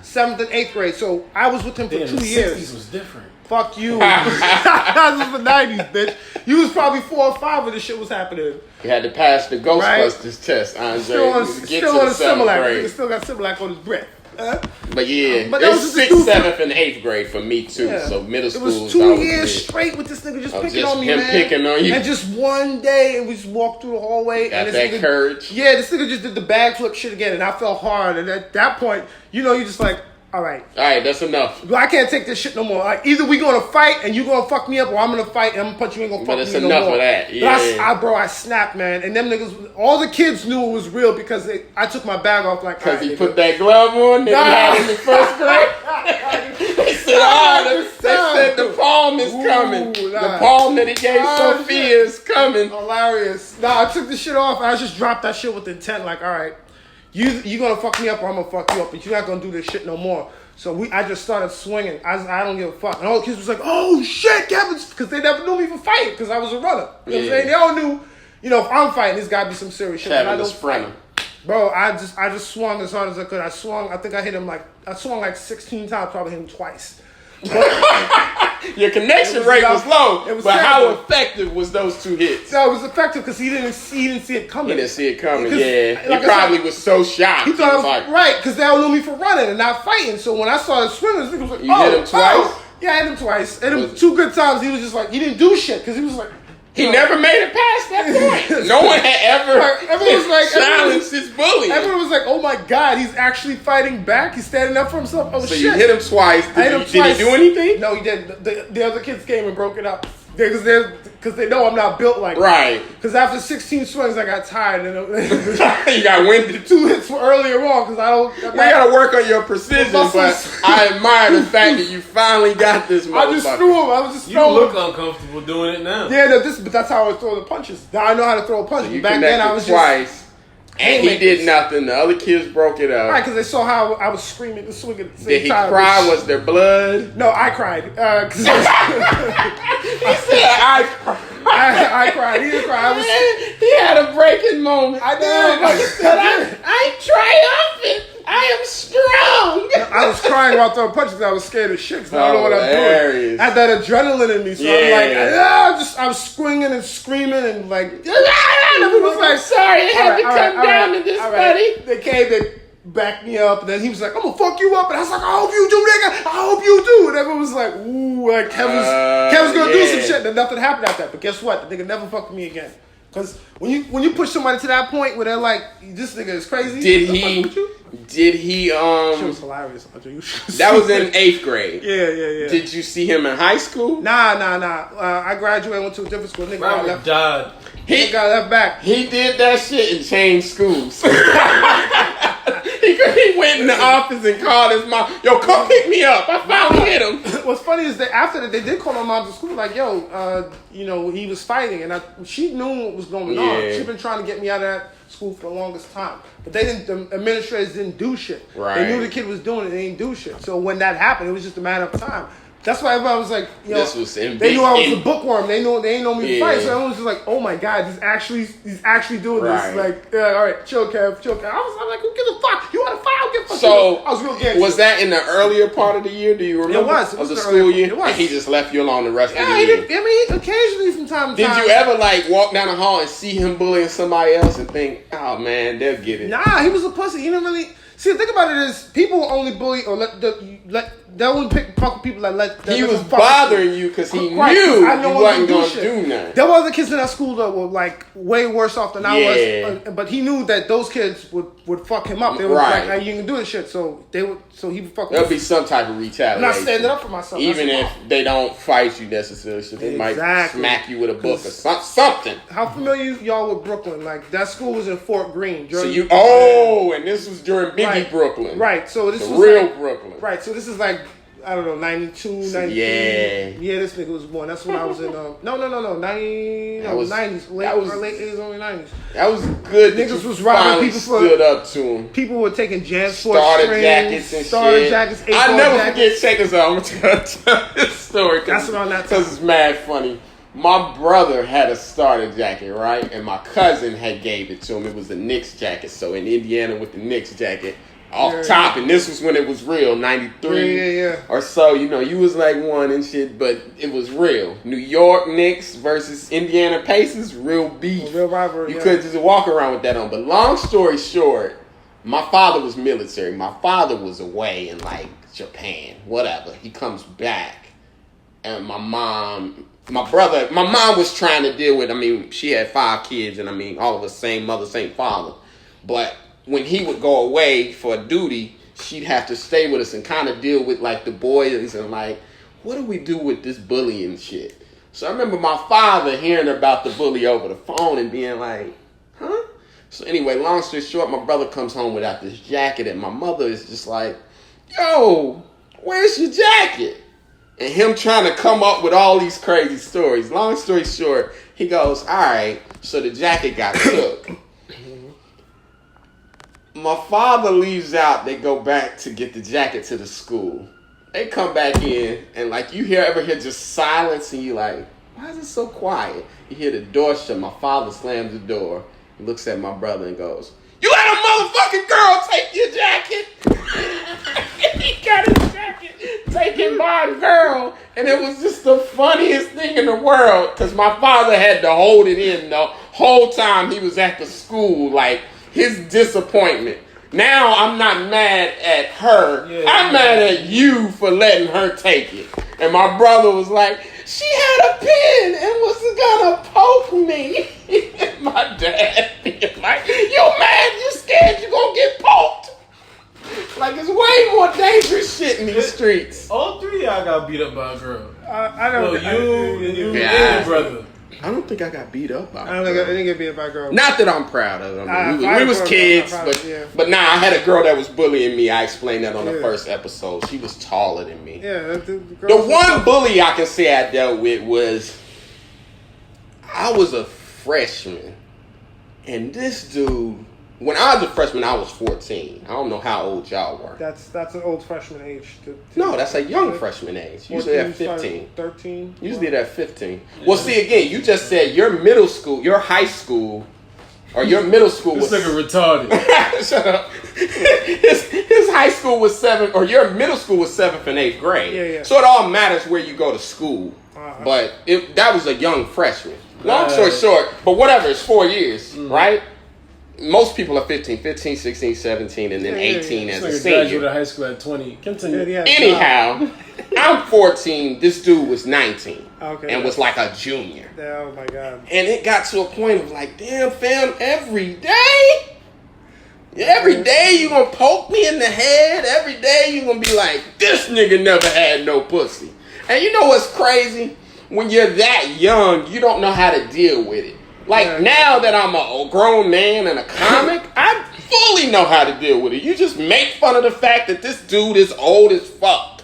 7th and 8th grade. So I was with him for Damn, 2 the years. 60s was different. Fuck you. That was the 90s, bitch. You was probably 4 or 5 when this shit was happening. You had to pass the Ghostbusters test, Andre. Still on to get still to on the a 7th Similac. grade. Nigga still got Similac on his breath. But yeah, But that was it's just a 6th, stupid- 7th, and 8th grade for me too. Yeah. So middle It school was was 2 always years big. straight with this nigga just Of picking just on me, him man. picking on you. And just one day, and we just walked through the hallway. Got and this that nigga, courage. Yeah, this nigga just did the bag flip shit again, and I fell hard. And at that point, you just like, all right, All right, that's enough. I can't take this shit no more. Like, either we gonna fight and you gonna fuck me up, or I'm gonna fight and I'm gonna punch you. Ain't gonna fuck But it's me no enough more. of that. But Yeah. I snapped, man. And them niggas, all the kids knew it was real because I took my bag off like. Because all right, he nigga. put that glove on that he had in the 1st grade. They said the palm is coming. Ooh, The nah. palm that he gave Oh, Sophia is coming. Hilarious. Nah, I took the shit off. I just dropped that shit with intent. Like, all right, you gonna fuck me up or I'm gonna fuck you up, but you're not gonna do this shit no more. So I just started swinging. I don't give a fuck. And all the kids was like, oh shit, Kevin's, because they never knew me for fighting because I was a runner. You know what I'm saying? They all knew, if I'm fighting, there's gotta be some serious shit. Kevin I the don't sprinter. fight. Bro, I just swung as hard as I could. I think I hit him I swung like 16 times, probably hit him twice. Your connection rate was low, It was but how terrible. effective was those 2 hits? So it was effective because he didn't see it coming. He didn't see it coming, Because, yeah. like He I probably said, was so shocked. He thought I was was right because they all knew me for running and not fighting. So when I started swimming, this nigga was like, You hit him twice? Yeah, I hit him twice. Hit him 2 good times. He was just like, he didn't do shit because he was like, he never made it past that point. No one had ever Everyone was like, challenged his bully. everyone was like, oh my God, he's actually fighting back. He's standing up for himself. Oh So shit. you hit him twice. I hit him Did twice. he do anything? No, he didn't. The other kids came and broke it up. Because they know I'm not built like Right. that. Because after 16 swings, I got tired. And You got winded. 2 hits were earlier on because I don't. You gotta work on your precision, but I admire the fact that you finally got this motherfucker. I just threw him. I was just You throwing. look uncomfortable doing it now. Yeah, but that's how I would throw the punches. Now I know how to throw a punch. You Back then I was twice, and he haymakers. did nothing. The other kids broke it up. Right, because they saw how I was screaming and swinging at the same Did he time. cry? Was there blood? No, I cried. 'Cause He said, "I cried." I cried. He didn't cry. I was. He had a breaking moment. I did. But I'm triumphant. I am strong. I was crying while throwing punches because I was scared as shit because I don't know what I'm doing. Hilarious. I had that adrenaline in me, so I was swinging and screaming and like. I was like, sorry, I had to come down to this, buddy. They came, they backed me up, and then he was like, "I'm gonna fuck you up," and I was like, "I hope you do, nigga. I hope you do." And everyone was like, "Ooh, like Kevin's gonna do some shit." And then nothing happened after that. But guess what? The nigga never fucked me again. Because when you push somebody to that point where they're like, "This nigga is crazy," Did he? She was hilarious. That was in 8th grade. Yeah. Did you see him in high school? Nah. I graduated, went to a different school. Nigga got Robert left. died. He got left back. He did that shit and changed schools. He went in the office and called his mom. Yo, come pick me up. I finally hit him. What's funny is that after that, they did call my mom to school like, "Yo, he was fighting," and she knew what was going on. Yeah. She'd been trying to get me out of that school for the longest time, but the administrators didn't do shit. Right. They knew the kid was doing it. They didn't do shit. So when that happened, it was just a matter of time. That's why everybody was like, This was in they knew I was in- a bookworm. They ain't know me to Yeah. fight. So everyone was just like, "Oh my god, he's actually doing Right. this." Like, yeah, all right, chill, Kev. I'm like, who gives a fuck? You want to fight? I don't give a fuck. So, I was real gangster. was that in the earlier part of the year? Do you remember? It was. It Of was the the school earlier- year? it was. And he just left you alone the rest of Yeah, the he year? did. I mean, occasionally from time to Did time. you ever like walk down the hall and see him bullying somebody else and think, oh man, they'll get it? Nah, he was a pussy. He didn't really. See, the thing about it is, people only bully or they only fuck with people that He was them fuck with bothering you because he Right, knew 'cause I you know wasn't do going to shit. do nothing. There were other kids in that school that were like way worse off than I Yeah. was, but he knew that those kids would fuck him up. They were Right. like, "You can do this shit," so he would fuck. There'll with be some type of retaliation. I'm not standing up for myself. Even That's if the problem. they don't fight you necessarily, so they might Exactly. smack you with a book or something. How familiar y'all with Brooklyn? Like that school was in Fort Greene. So during- you, and this was during Biggie Right. Brooklyn. Right. So this The was real like, Brooklyn. Right. So this is like, I don't know, 92, 93. Yeah. This nigga was born. That's when I was in, no, 90, That was- 90s, that was- late 80s, early 90s. That was good. that Niggas you was robbing finally people for- stood up to him. People were taking JanSport Starter strings, jackets and starter shit. jackets, I 8-ball never jackets. forget. Check this out. I'm gonna tell this story. That's around that time. Because it's mad funny. My brother had a starter jacket, right? And my cousin had gave it to him. It was a Knicks jacket. So in Indiana with the Knicks jacket off Yeah. top. And this was when it was real, 93 Yeah. or so. You know, you was like one and shit, but it was real. New York Knicks versus Indiana Pacers, real beef. Real rivalry, You yeah. couldn't just walk around with that on. But long story short, my father was military. My father was away in like Japan, whatever. He comes back, and my mom was trying to deal with. I mean, she had 5 kids, and I mean, all of us same mother, same father. But when he would go away for duty, she'd have to stay with us and kind of deal with like the boys and like, what do we do with this bullying shit? So I remember my father hearing about the bully over the phone and being like, huh? So anyway, long story short, my brother comes home without this jacket, and my mother is just like, yo, where's your jacket? And him trying to come up with all these crazy stories. Long story short, he goes, all right, so the jacket got took. My father leaves out, they go back to get the jacket to the school. They come back in, and like you ever hear just silence, and you like, why is it so quiet? You hear the door shut, my father slams the door. He looks at my brother and goes, you let a motherfucking girl take your jacket? He got his jacket taken by a girl. And it was just the funniest thing in the world. Because my father had to hold it in the whole time he was at the school. Like, his disappointment. Now I'm not mad at her. I'm mad at you for letting her take it. And my brother was like, she had a pen and was gonna poke me. And my dad being like, you mad? You scared you gonna get poked? Like, it's way more dangerous shit in these streets. All three of y'all got beat up by a girl. I know. You Yeah. and your brother. I don't think I got beat up by I don't think I didn't get beat up by a girl. Not that I'm proud of it. I mean, we was proud kids, of it, but nah, I had a girl that was bullying me. I explained that on the Yeah. first episode. She was taller than me. Yeah, The one bully I can say I dealt with was, I was a freshman, and this dude, when I was a freshman, I was 14. I don't know how old y'all were. That's an old freshman age. No, that's a young freshman age. Usually at 15. 13. Usually at 15. Well, see, again, you just said your middle school, your high school, or your middle school This was... nigga retarded. Shut up. His high school was 7th, or your middle school was 7th and 8th grade. Yeah. So it all matters where you go to school. Uh-huh. But that was a young freshman. Long story short, but whatever, it's 4 years, right? Most people are 15, 16, 17, and then 18 as a This nigga senior. graduated high school at 20. Continue. Anyhow, I'm 14. This dude was 19 Okay. and was like a junior. Oh my god. And it got to a point of like, damn, fam, every day you gonna poke me in the head. Every day you gonna be like, this nigga never had no pussy. And you know what's crazy? When you're that young, you don't know how to deal with it. Like, now that I'm a grown man and a comic, I fully know how to deal with it. You just make fun of the fact that this dude is old as fuck.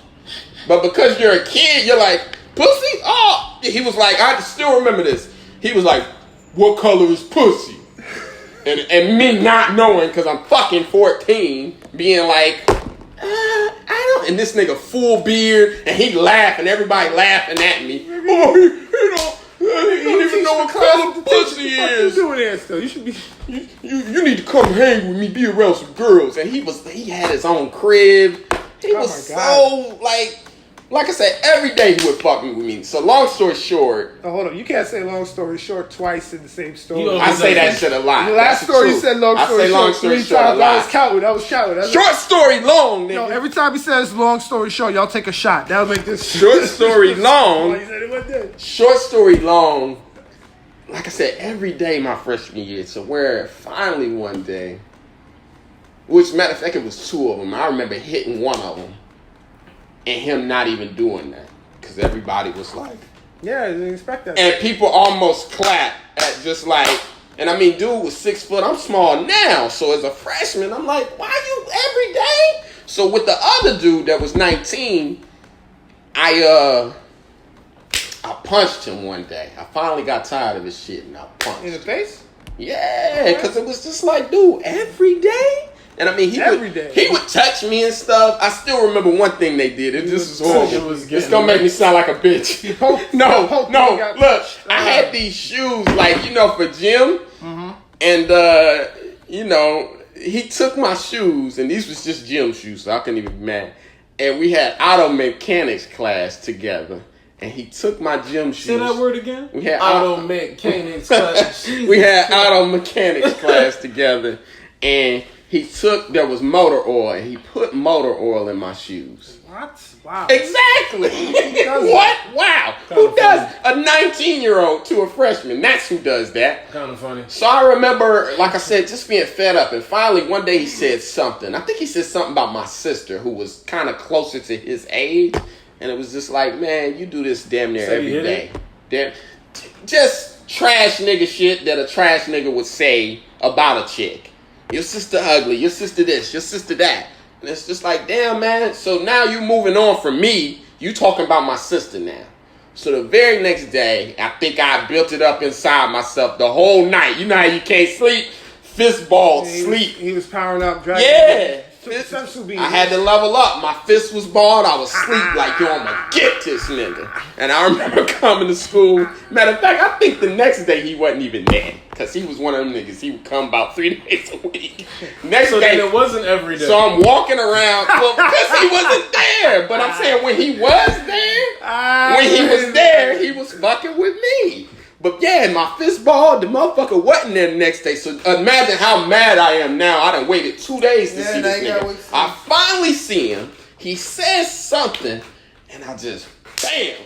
But because you're a kid, you're like, pussy? Oh, he was like, I still remember this. He was like, what color is pussy? And me not knowing, because I'm fucking 14, being like, I don't. And this nigga full beard, and he laughing, everybody laughing at me. Oh, he don't even know what color pussy is. You doing that still? You should be. You need to come hang with me, be around some girls. And he had his own crib. He was so like I said, every day he would fuck me with me. So long story short. Oh, hold on. You can't say long story short twice in the same story. I say that shit a lot. The last story you said long story short. Three Three times. That was counting. Short story long, nigga. No, every time he says long story short, y'all take a shot. That'll make this short story long. He said it wasn't good. Short story long. Like I said, every day my freshman year. So where finally one day, which matter of fact, it was 2 of them. I remember hitting one of them. And him not even doing that. Because everybody was like... Yeah, I didn't expect that. And people almost clapped at just like... And I mean, dude was 6 foot. I'm small now. So as a freshman, I'm like, why you every day? So with the other dude that was 19, I punched him one day. I finally got tired of his shit and I punched him. In the face? Yeah, because it was just like, dude, every day? And I mean, he would touch me and stuff. I still remember one thing they did. This is horrible. It's gonna make me sound like a bitch. No. Look, I had these shoes, like, for gym. And, he took my shoes, and these was just gym shoes, so I couldn't even be mad. And we had auto mechanics class together. And he took my gym shoes. Say that word again? We had auto mechanics class. We had auto mechanics class together. And there was motor oil, and he put motor oil in my shoes. What? Wow. Exactly. What? Wow. Who does a 19-year-old to a freshman? That's who does that. Kind of funny. So I remember, like I said, just being fed up. And finally, one day he said something. I think he said something about my sister, who was kind of closer to his age. And it was just like, man, you do this damn near every day. Just trash nigga shit that a trash nigga would say about a chick. Your sister ugly, your sister this, your sister that. And it's just like, damn, man. So now you moving on from me. You talking about my sister now. So the very next day, I think I built it up inside myself the whole night. You know how you can't sleep? Fist balled sleep. He was powering up, dragging. Yeah. I had to level up. My fist was balled. I was asleep like, yo, I'm gonna get this nigga. And I remember coming to school. Matter of fact, I think the next day he wasn't even there. Because he was one of them niggas. He would come about 3 days a week. Next day. Then it wasn't every day. So I'm walking around. Well, because he wasn't there. But I'm saying when he was there, he was fucking with me. But yeah, my fist ball, the motherfucker wasn't there the next day. So imagine how mad I am now. I done waited 2 days to see this nigga. I finally see him. He says something, and I just, bam.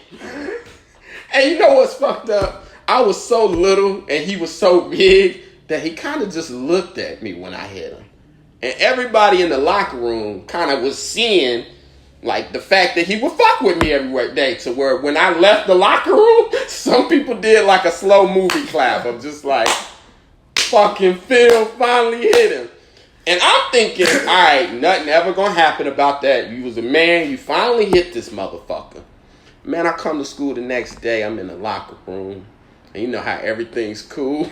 And you know what's fucked up? I was so little, and he was so big, that he kind of just looked at me when I hit him. And everybody in the locker room kind of was seeing like the fact that he would fuck with me every day, to where when I left the locker room, some people did like a slow movie clap of just like, fucking Phil finally hit him. And I'm thinking, all right, nothing ever gonna happen about that. You was a man, you finally hit this motherfucker. Man, I come to school the next day, I'm in the locker room, and you know how everything's cool.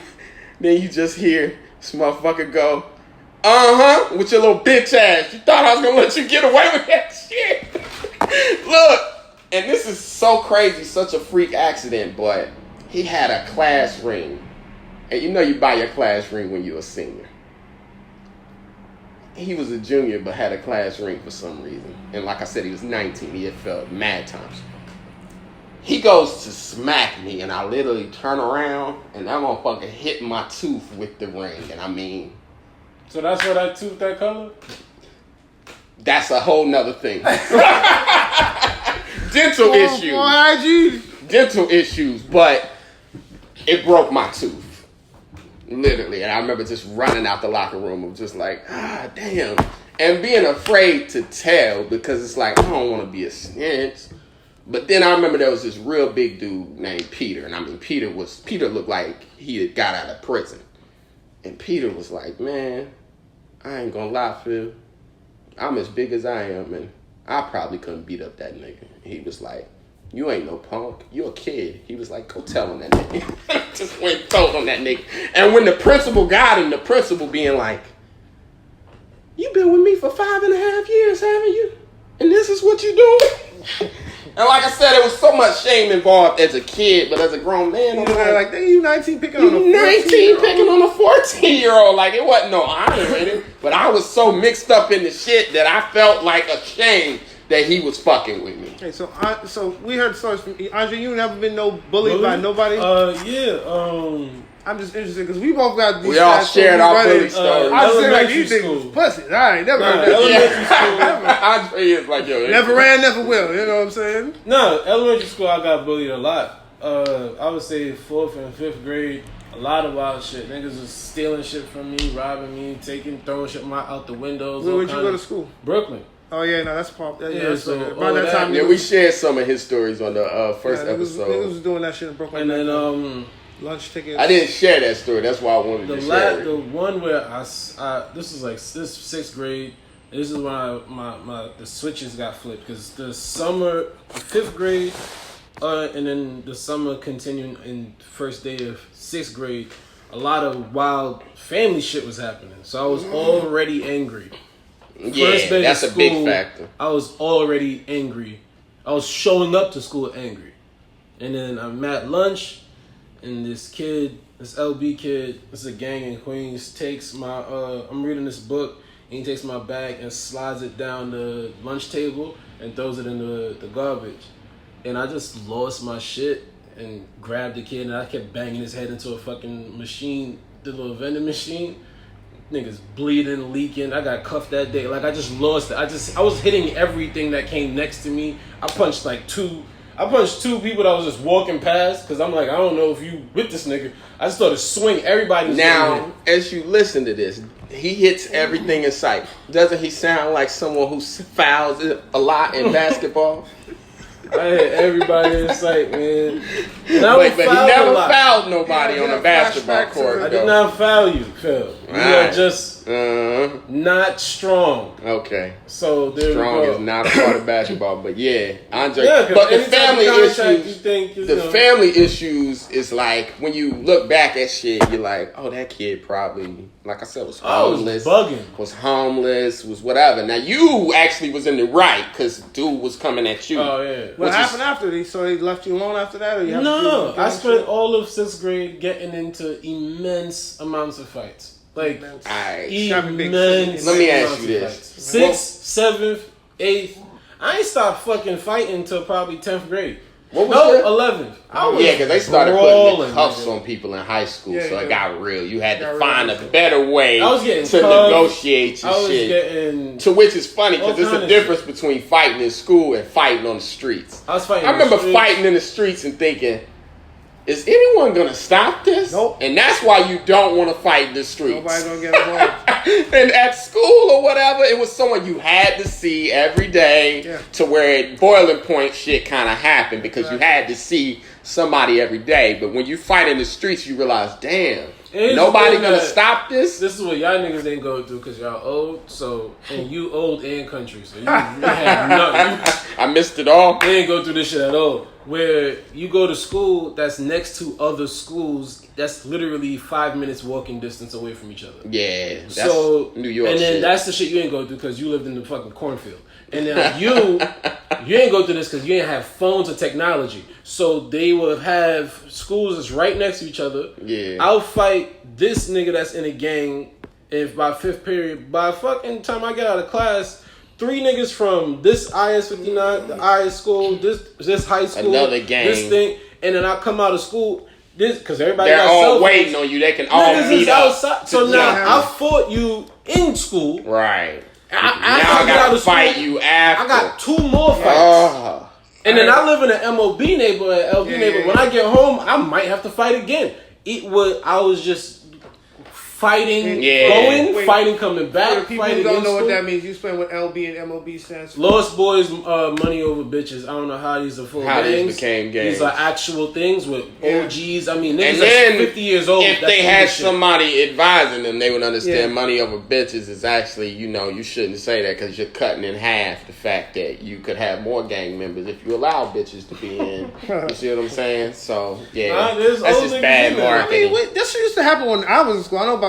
Then you just hear this motherfucker go, with your little bitch ass. You thought I was gonna let you get away with that shit? Look, and this is so crazy, such a freak accident, but he had a class ring. And you know you buy your class ring when you're a senior. He was a junior, but had a class ring for some reason. And like I said, he was 19. He had felt mad times. He goes to smack me, and I literally turn around, and that motherfucker hit my tooth with the ring. And I mean... So that's why that tooth that color? That's a whole nother thing. Dental issues. Dental issues, but it broke my tooth. Literally. And I remember just running out the locker room of just like, damn. And being afraid to tell, because it's like, I don't want to be a snitch. But then I remember there was this real big dude named Peter. And I mean, Peter looked like he had got out of prison. And Peter was like, man, I ain't gonna lie, Phil. I'm as big as I am, and I probably couldn't beat up that nigga. He was like, you ain't no punk. You a kid. He was like, go tell him that nigga. Just went and told on that nigga. And when the principal got him, the principal being like, you been with me for 5.5 years, haven't you? And this is what you doing? And like I said, there was so much shame involved as a kid, but as a grown man, I'm like, you 19 picking on a 14-year-old. 19 picking on a 14-year-old. Like, it wasn't no honor in it. But I was so mixed up in the shit that I felt like ashamed that he was fucking with me. Okay, so we heard stories from Andre. You never been bullied by nobody? Yeah. I'm just interested because we both got these. We all shared our bully stories. I just like these niggas was pussy. I ain't never heard that. Andre is like, yo. Never ran, never will. You know what I'm saying? No, elementary school I got bullied a lot. I would say 4th and 5th grade. A lot of wild shit. Niggas was stealing shit from me, robbing me, throwing shit out the windows. Where'd you go to school? Brooklyn. Oh yeah, no, that's pop. Yeah, so about that time. Yeah, we shared some of his stories on the first episode. Niggas was doing that shit in Brooklyn. And then lunch tickets. I didn't share that story. That's why I wanted to share it. The one where this is like 6th grade. This is when the switches got flipped because the summer 5th grade, and then the summer continuing in first day of 6th grade. A lot of wild family shit was happening, so I was already angry. Yeah, that's a big factor. I was already angry. I was showing up to school angry. And then I'm at lunch, and this LB kid, this is a gang in Queens, takes my, I'm reading this book, and he takes my bag and slides it down the lunch table and throws it in the garbage. And I just lost my shit and grabbed the kid, and I kept banging his head into a fucking machine, the little vending machine. Niggas bleeding, leaking. I got cuffed that day. Like, I just lost it. I was hitting everything that came next to me. I punched two people that was just walking past because I'm like, I don't know if you with this nigga. I just started swinging. Everybody was now, as you listen to this, he hits everything in sight. Doesn't he sound like someone who fouls a lot in basketball? I hit everybody in sight, man. But he never fouled nobody on a basketball court. I did not foul you, Phil. You are just not strong. Okay. So there strong we go. Is not a part of basketball, but yeah, Andre. Yeah, but the family issues, family issues is like when you look back at shit, you're like, oh, that kid probably, like I said, was homeless. Was homeless, was whatever. Now you actually was in the right because dude was coming at you. Oh yeah. What happened after this? So he left you alone after that, or you? No, I spent all of 6th grade getting into immense amounts of fights. Like, immense. Let me ask you this: 6th, 7th, 8th. I ain't stopped fucking fighting until probably 10th grade. What was 11th. Yeah, because they started putting cuffs on people in high school, so it got real. You had to find a better way to negotiate your shit. To which is funny, because there's a difference between fighting in school and fighting on the streets. I remember fighting in the streets and thinking, is anyone going to stop this? Nope. And that's why you don't want to fight in the streets. Nobody's going to get involved. And at school or whatever, it was someone you had to see every day to where boiling point shit kind of happened because you had to see somebody every day. But when you fight in the streets, you realize, damn, nobody gonna stop this. This is what y'all niggas ain't going through because y'all old. So, and you old and country. So you have nothing. I missed it all. They ain't go through this shit at all. Where you go to school that's next to other schools that's literally 5 minutes walking distance away from each other. Yeah, that's New York and then shit. that's the shit you ain't go through because you lived in the fucking cornfield. And then you ain't go through this because you ain't have phones or technology. So they will have schools that's right next to each other. Yeah. I'll fight this nigga that's in a gang if by fifth period, by fucking time I get out of class, 3 niggas from this IS-59, the IS school, this high school, another gang, this thing, and then I come out of school, this because everybody they're got all waiting on you. They can all niggas meet is up. outside. So now I fought you in school, right? Now I gotta fight you after. I got 2 more fights. And then I live in an MOB neighborhood, LB neighborhood. When I get home, I might have to fight again. I was just fighting, fighting, coming back. For people who don't know what that means, you explain what LB and MOB stands for. Lost Boys, Money Over Bitches. I don't know how these are full how gangs. These became gangs. These are actual things with OGs. I mean, niggas and then, that's 50 years old. If they had somebody advising them, they would understand Money Over Bitches is actually, you shouldn't say that because you're cutting in half the fact that you could have more gang members if you allow bitches to be in. You see what I'm saying? So, that's just bad marketing. I mean, this shit used to happen when I was in school. I don't know about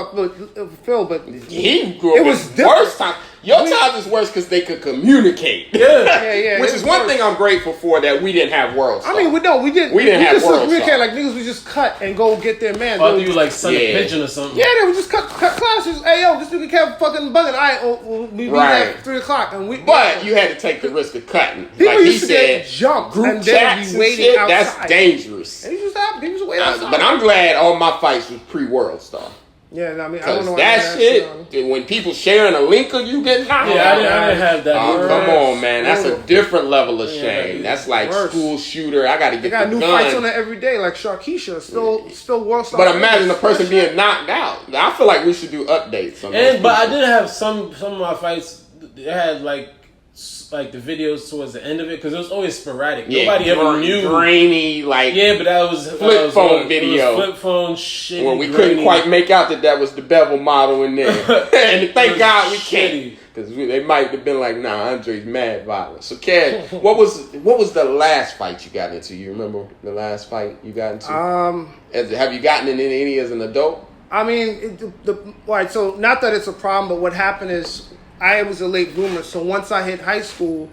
Phil, but he grew up. It was worse time. Your time is worse because they could communicate. Which is one thing I'm grateful for that we didn't have world stuff. I mean, we didn't have world communicate. Like niggas would just cut and go get their man. Or you like son a pigeon or something. Yeah, they would just cut classes. Hey yo, this nigga kept fucking bugging. We be there at 3 o'clock, and But you had to take the risk of cutting. People like he used to said, get jumped group and chats then be waiting shit, outside. that's dangerous. And he was waiting outside. But I'm glad all my fights was pre-world stuff. Yeah, I mean, I don't know that shit, when people sharing a link of you getting knocked I didn't have that. Oh, come on, man. That's a different level of shame. That's like school shooter. I got to get the gun. They got new fights on it every day, like Sharkeisha. Still world star. But imagine a person being knocked out. I feel like we should do updates on But I did have some of my fights. They had like the videos towards the end of it because it was always sporadic. Nobody ever knew. Grainy, like but that was flip phone video. Flip phone shit. When we couldn't quite make out that was the Bevel model in there, and thank God we can't because they might have been like, "Nah, Andre's mad violent." So, Ken, what was the last fight you got into? You remember the last fight you got into? Have you gotten in any as an adult? I mean, so not that it's a problem, but what happened is. I was a late bloomer, so once I hit high school,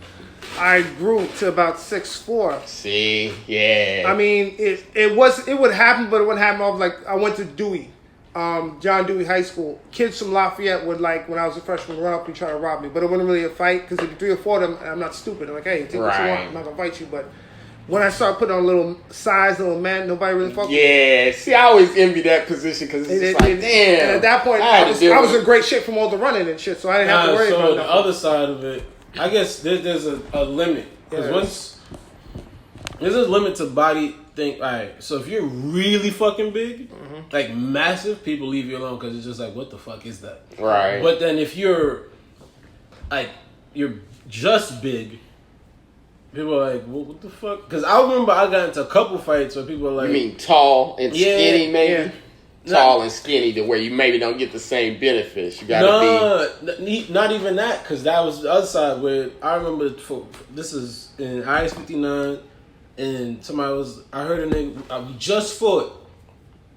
I grew to about 6'4". See, yeah. I mean, it would happen, but it wouldn't happen. I went to Dewey, John Dewey High School. Kids from Lafayette would when I was a freshman, run up and try to rob me, but it wasn't really a fight because there'd be 3 or 4 of them, and I'm not stupid. I'm like, hey, take what you want. I'm not gonna fight you, but. When I started putting on little man, nobody really fucked with me. Yeah, see, I always envy that position because it's just like, damn. And at that point, I was in great shape from all the running and shit, so I didn't have to worry about the other side of it, I guess there's a limit. Because there's a limit to body thing. All right, so if you're really fucking big, like massive, people leave you alone because it's just like, what the fuck is that? Right. But then if you're just big, people are like, what the fuck? Because I remember I got into a couple fights where people were like... You mean tall and skinny, maybe? Yeah. Tall and skinny to where you maybe don't get the same benefits. You gotta be... not even that, because that was the other side where I remember... This is in IS-59, and I heard a nigga... We just fought.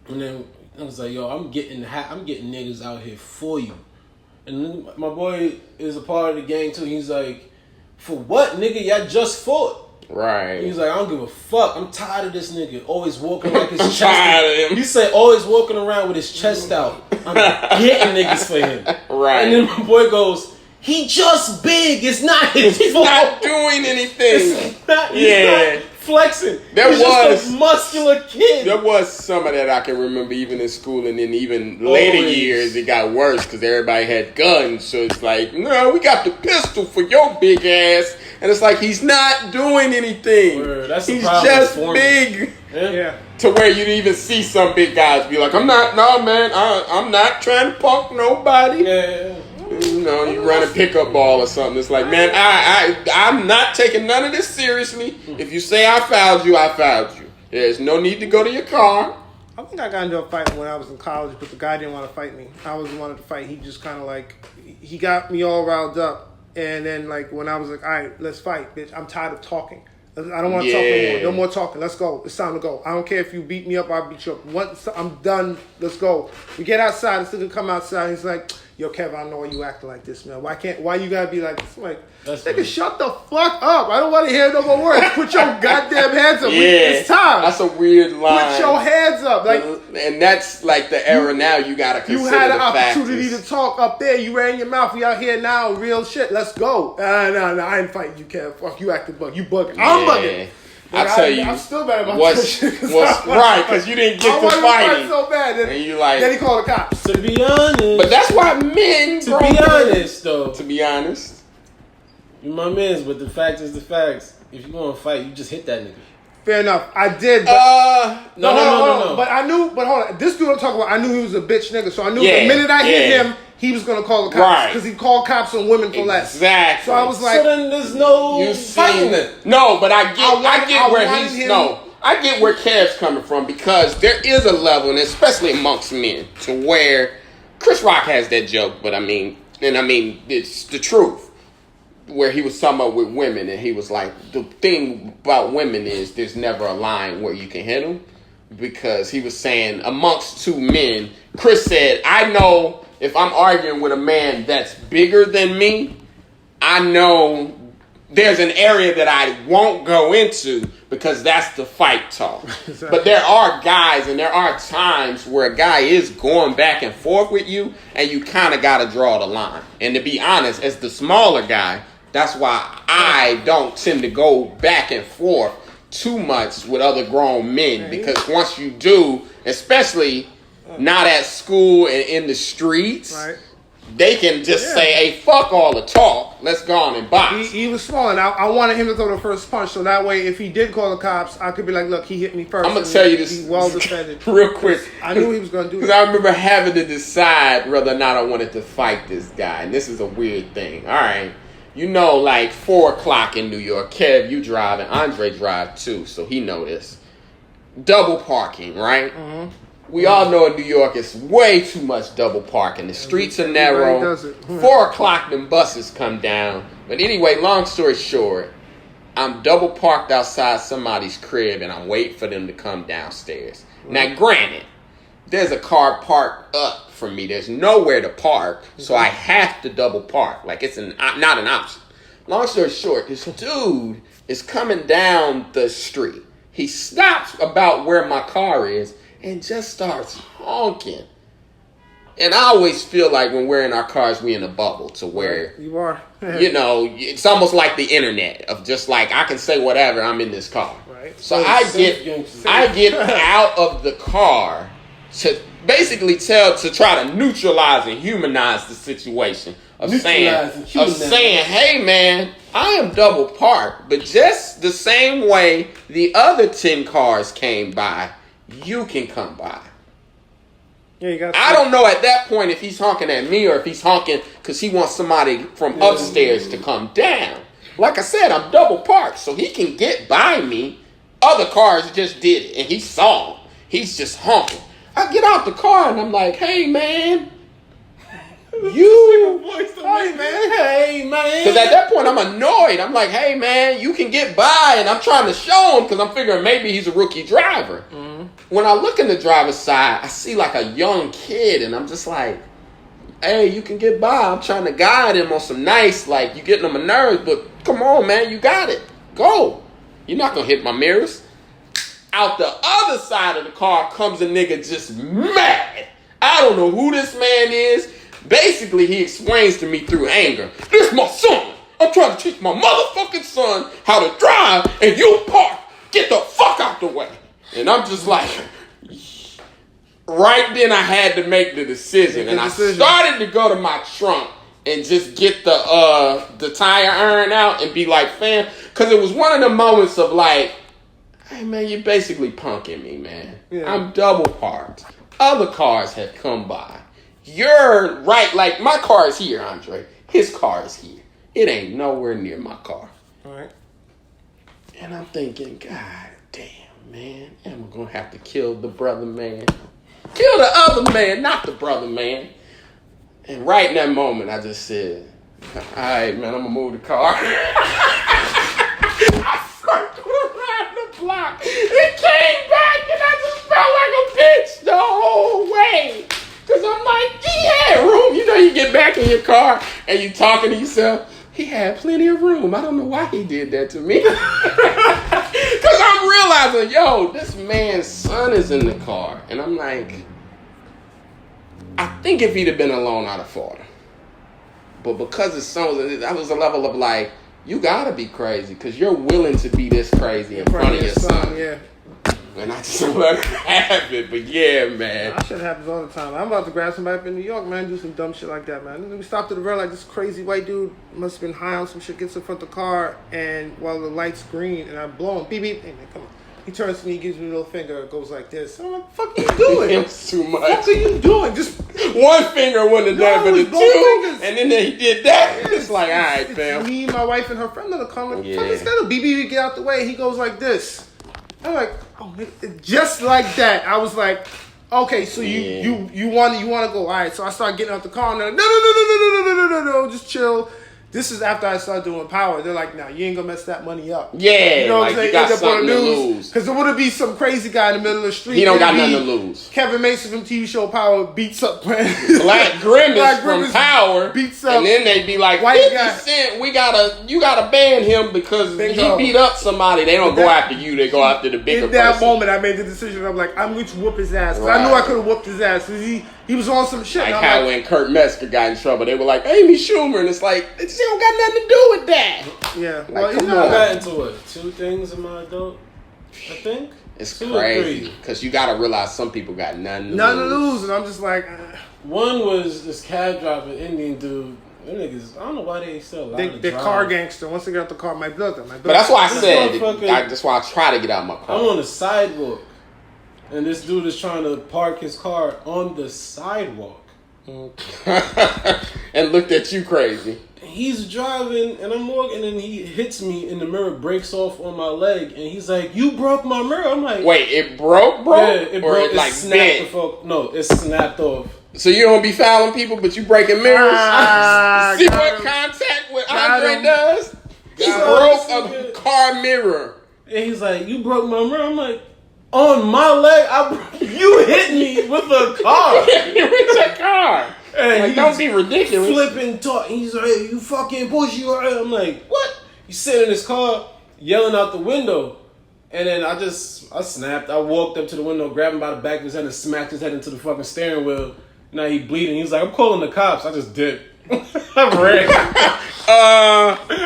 And then I was like, yo, I'm getting niggas out here for you. And then my boy is a part of the gang, too. He's like... For what, nigga? Y'all just fought. Right. He's like, I don't give a fuck. I'm tired of this nigga always walking like his chest tired of him. He said always walking around with his chest out. I'm getting niggas for him. Right. And then my boy goes, he just big. It's not his fault. He's not doing anything. He's not flexing. There He's just a muscular kid. There was some of that I can remember even in school, and then even later years it got worse because everybody had guns. So it's like, no, we got the pistol for your big ass, and it's like he's not doing anything. That's he's just big. Yeah. To where you'd even see some big guys be like, I'm not trying to punk nobody. Yeah. You know, you run a pickup ball or something. It's like, man, I'm not taking none of this seriously. If you say I fouled you, I fouled you. There's no need to go to your car. I think I got into a fight when I was in college, but the guy didn't want to fight me. I was the one to fight. He just kind of like, he got me all riled up. And then like when I was like, all right, let's fight, bitch. I'm tired of talking. I don't want to talk no more. No more talking. Let's go. It's time to go. I don't care if you beat me up, I'll beat you up. Once I'm done, let's go. We get outside. This nigga come outside. He's like, yo, Kev, I know why you acting like this, man. Why you gotta be like this? I'm like, nigga, shut the fuck up. I don't want to hear no more words. Put your goddamn hands up. It's time. That's a weird line. Put your hands up. Like, and that's like the era now. You gotta consider you had an the opportunity to talk up there. You ran your mouth. We out here now. Real shit. Let's go. No, I ain't fighting you, Kev. Fuck you, acting bug. You bugging. I'm bugging. I tell you, I'm still mad about what's this shit. right, because you didn't get to fighting. So bad. And you like, then he called the cops. To be honest. But that's why men, To be honest, though. To be honest. You my mans, but the fact is the facts. If you want to fight, you just hit that nigga. Fair enough. I did. But, No. But I knew, hold on. This dude I'm talking about, I knew he was a bitch nigga. So I knew the minute I hit him, he was going to call the cops. Because he called cops on women for less. Exactly. So I was like. So then there's no fighting it. No, but I get where Kev's coming from because there is a level, and especially amongst men, to where Chris Rock has that joke, but I mean, it's the truth. Where he was talking about with women, and he was like, the thing about women is there's never a line where you can hit them, because he was saying amongst two men, Chris said, I know if I'm arguing with a man that's bigger than me, I know there's an area that I won't go into because that's the fight talk. Exactly. But there are guys and there are times where a guy is going back and forth with you, and you kind of got to draw the line. And to be honest, as the smaller guy, that's why I don't tend to go back and forth too much with other grown men, because once you do, especially not at school and in the streets, they can just say, hey, fuck all the talk. Let's go on and box. He was small, and I wanted him to throw the first punch, so that way if he did call the cops, I could be like, look, he hit me first. I'm going to tell you this He well defended. real quick. I knew he was going to do it. Because I remember having to decide whether or not I wanted to fight this guy, and this is a weird thing. All right. You know, like 4 o'clock in New York. Kev, you drive, and Andre drive too, so he know this. Double parking, right? Mm-hmm. We all know in New York it's way too much double parking. The streets are narrow. 4 o'clock, them buses come down. But anyway, long story short, I'm double parked outside somebody's crib, and I'm waiting for them to come downstairs. Now, granted, there's a car parked up for me. There's nowhere to park, so I have to double park. Like, it's not an option. Long story short, this dude is coming down the street. He stops about where my car is and just starts honking. And I always feel like when we're in our cars, we in a bubble to where, you are. you know, it's almost like the internet of just like, I can say whatever, I'm in this car. Right. So I get out of the car to basically to try to neutralize and humanize the situation of saying, hey man, I am double parked, but just the same way the other 10 cars came by, you can come by. Yeah, I don't know at that point if he's honking at me or if he's honking because he wants somebody from upstairs to come down. Like I said, I'm double parked, so he can get by me. Other cars just did it, and he saw him. He's just honking. I get out the car, and I'm like, hey, man. Hey, man. Because at that point, I'm annoyed. I'm like, hey, man, you can get by, and I'm trying to show him because I'm figuring maybe he's a rookie driver. Mm-hmm. When I look in the driver's side, I see like a young kid, and I'm just like, hey, you can get by. I'm trying to guide him on some nice, like, you getting on my nerves, but come on, man, you got it. Go. You're not going to hit my mirrors. Out the other side of the car comes a nigga just mad. I don't know who this man is. Basically, he explains to me through anger. This my son. I'm trying to teach my motherfucking son how to drive, and you park get the fuck out the way. And I'm just like, right then I had to make the decision. And I started to go to my trunk and just get the tire iron out and be like, fam, because it was one of the moments of like, hey man, you're basically punking me, man. Yeah. I'm double parked. Other cars have come by. You're right, like my car is here, Andre. His car is here. It ain't nowhere near my car. All right. And I'm thinking, God damn, man, am I gonna have to kill the brother man? Kill the other man, not the brother man. And right in that moment, I just said, all right, man, I'm gonna move the car. I circled around the block. It came back, and I just felt like a bitch the whole way. Because I'm like, he had room. You know, you get back in your car, and you talking to yourself, he had plenty of room. I don't know why he did that to me. Because I'm realizing, yo, this man's son is in the car. And I'm like, I think if he'd have been alone, I'd have fought him. But because his son was, that was a level of like, you gotta be crazy because you're willing to be this crazy in front of your son. Yeah. And I just let her have it. But yeah, man. That shit happens all the time. I'm about to grab somebody up in New York, man, do some dumb shit like that, man. We stopped at the red light. This crazy white dude must have been high on some shit, gets in front of the car, and while the light's green, and I blow him, beep, beep, hey man, come on. He turns to me, gives me a little finger, goes like this. I'm like, fuck are you doing? It's too much. What are you doing? Just one finger wouldn't have done, but the two, fingers. and then he did that. It's like, all right, fam. Me, my wife, and her friend on the car. I'm like, fuck is that? Beep, beep, get out the way. He goes like this. I'm like, oh, just like that. I was like, okay, so you want to go? All right. So I started getting out the car, and they're like, no, just chill. This is after I started doing power. They're like, nah, you ain't gonna mess that money up. Yeah, you know what like I'm saying? you got something to lose. Because there would be some crazy guy in the middle of the street. He don't got nothing to lose. Kevin Mason from TV show Power beats up Black Grimace from Power beats up, and then they be like, 50 Cent, you gotta ban him because he beat up somebody. They don't go after you, they go after the bigger person. In that moment, I made the decision. I'm like, I'm going to whoop his ass. Right. I knew I could have whooped his ass. He was on some shit. Like how when Kurt Metzger got in trouble, they were like, Amy Schumer, and it's like, she don't got nothing to do with that. Yeah. Like, well, you know, I got into what, 2 things in my adult, I think? It's crazy. Because you got to realize some people got nothing to lose. And I'm just like... One was this cab driver, Indian dude. Them niggas, I don't know why they still allowed to drive. They're car gangster. Once they get out the car, my brother. But that's why I said, that's why I try to get out of my car. I'm on the sidewalk. And this dude is trying to park his car on the sidewalk. And looked at you crazy. He's driving, and I'm walking, and he hits me, and the mirror breaks off on my leg, and he's like, "You broke my mirror." I'm like, "Wait, it broke, bro? Yeah, it broke. Or it like snapped? No, it snapped off." So you don't be fouling people, but you breaking mirrors? See what contact with Andre does? He broke a car mirror. And he's like, "You broke my mirror." I'm like, on my leg, you hit me with a car. You hit your car. And like, don't be ridiculous. Flipping talk. He's like, "Hey, you fucking pussy." I'm like, what? He's sitting in his car, yelling out the window. And then I snapped. I walked up to the window, grabbed him by the back of his head, and smacked his head into the fucking steering wheel. Now he bleeding. He was like, "I'm calling the cops." I just dipped. I ran.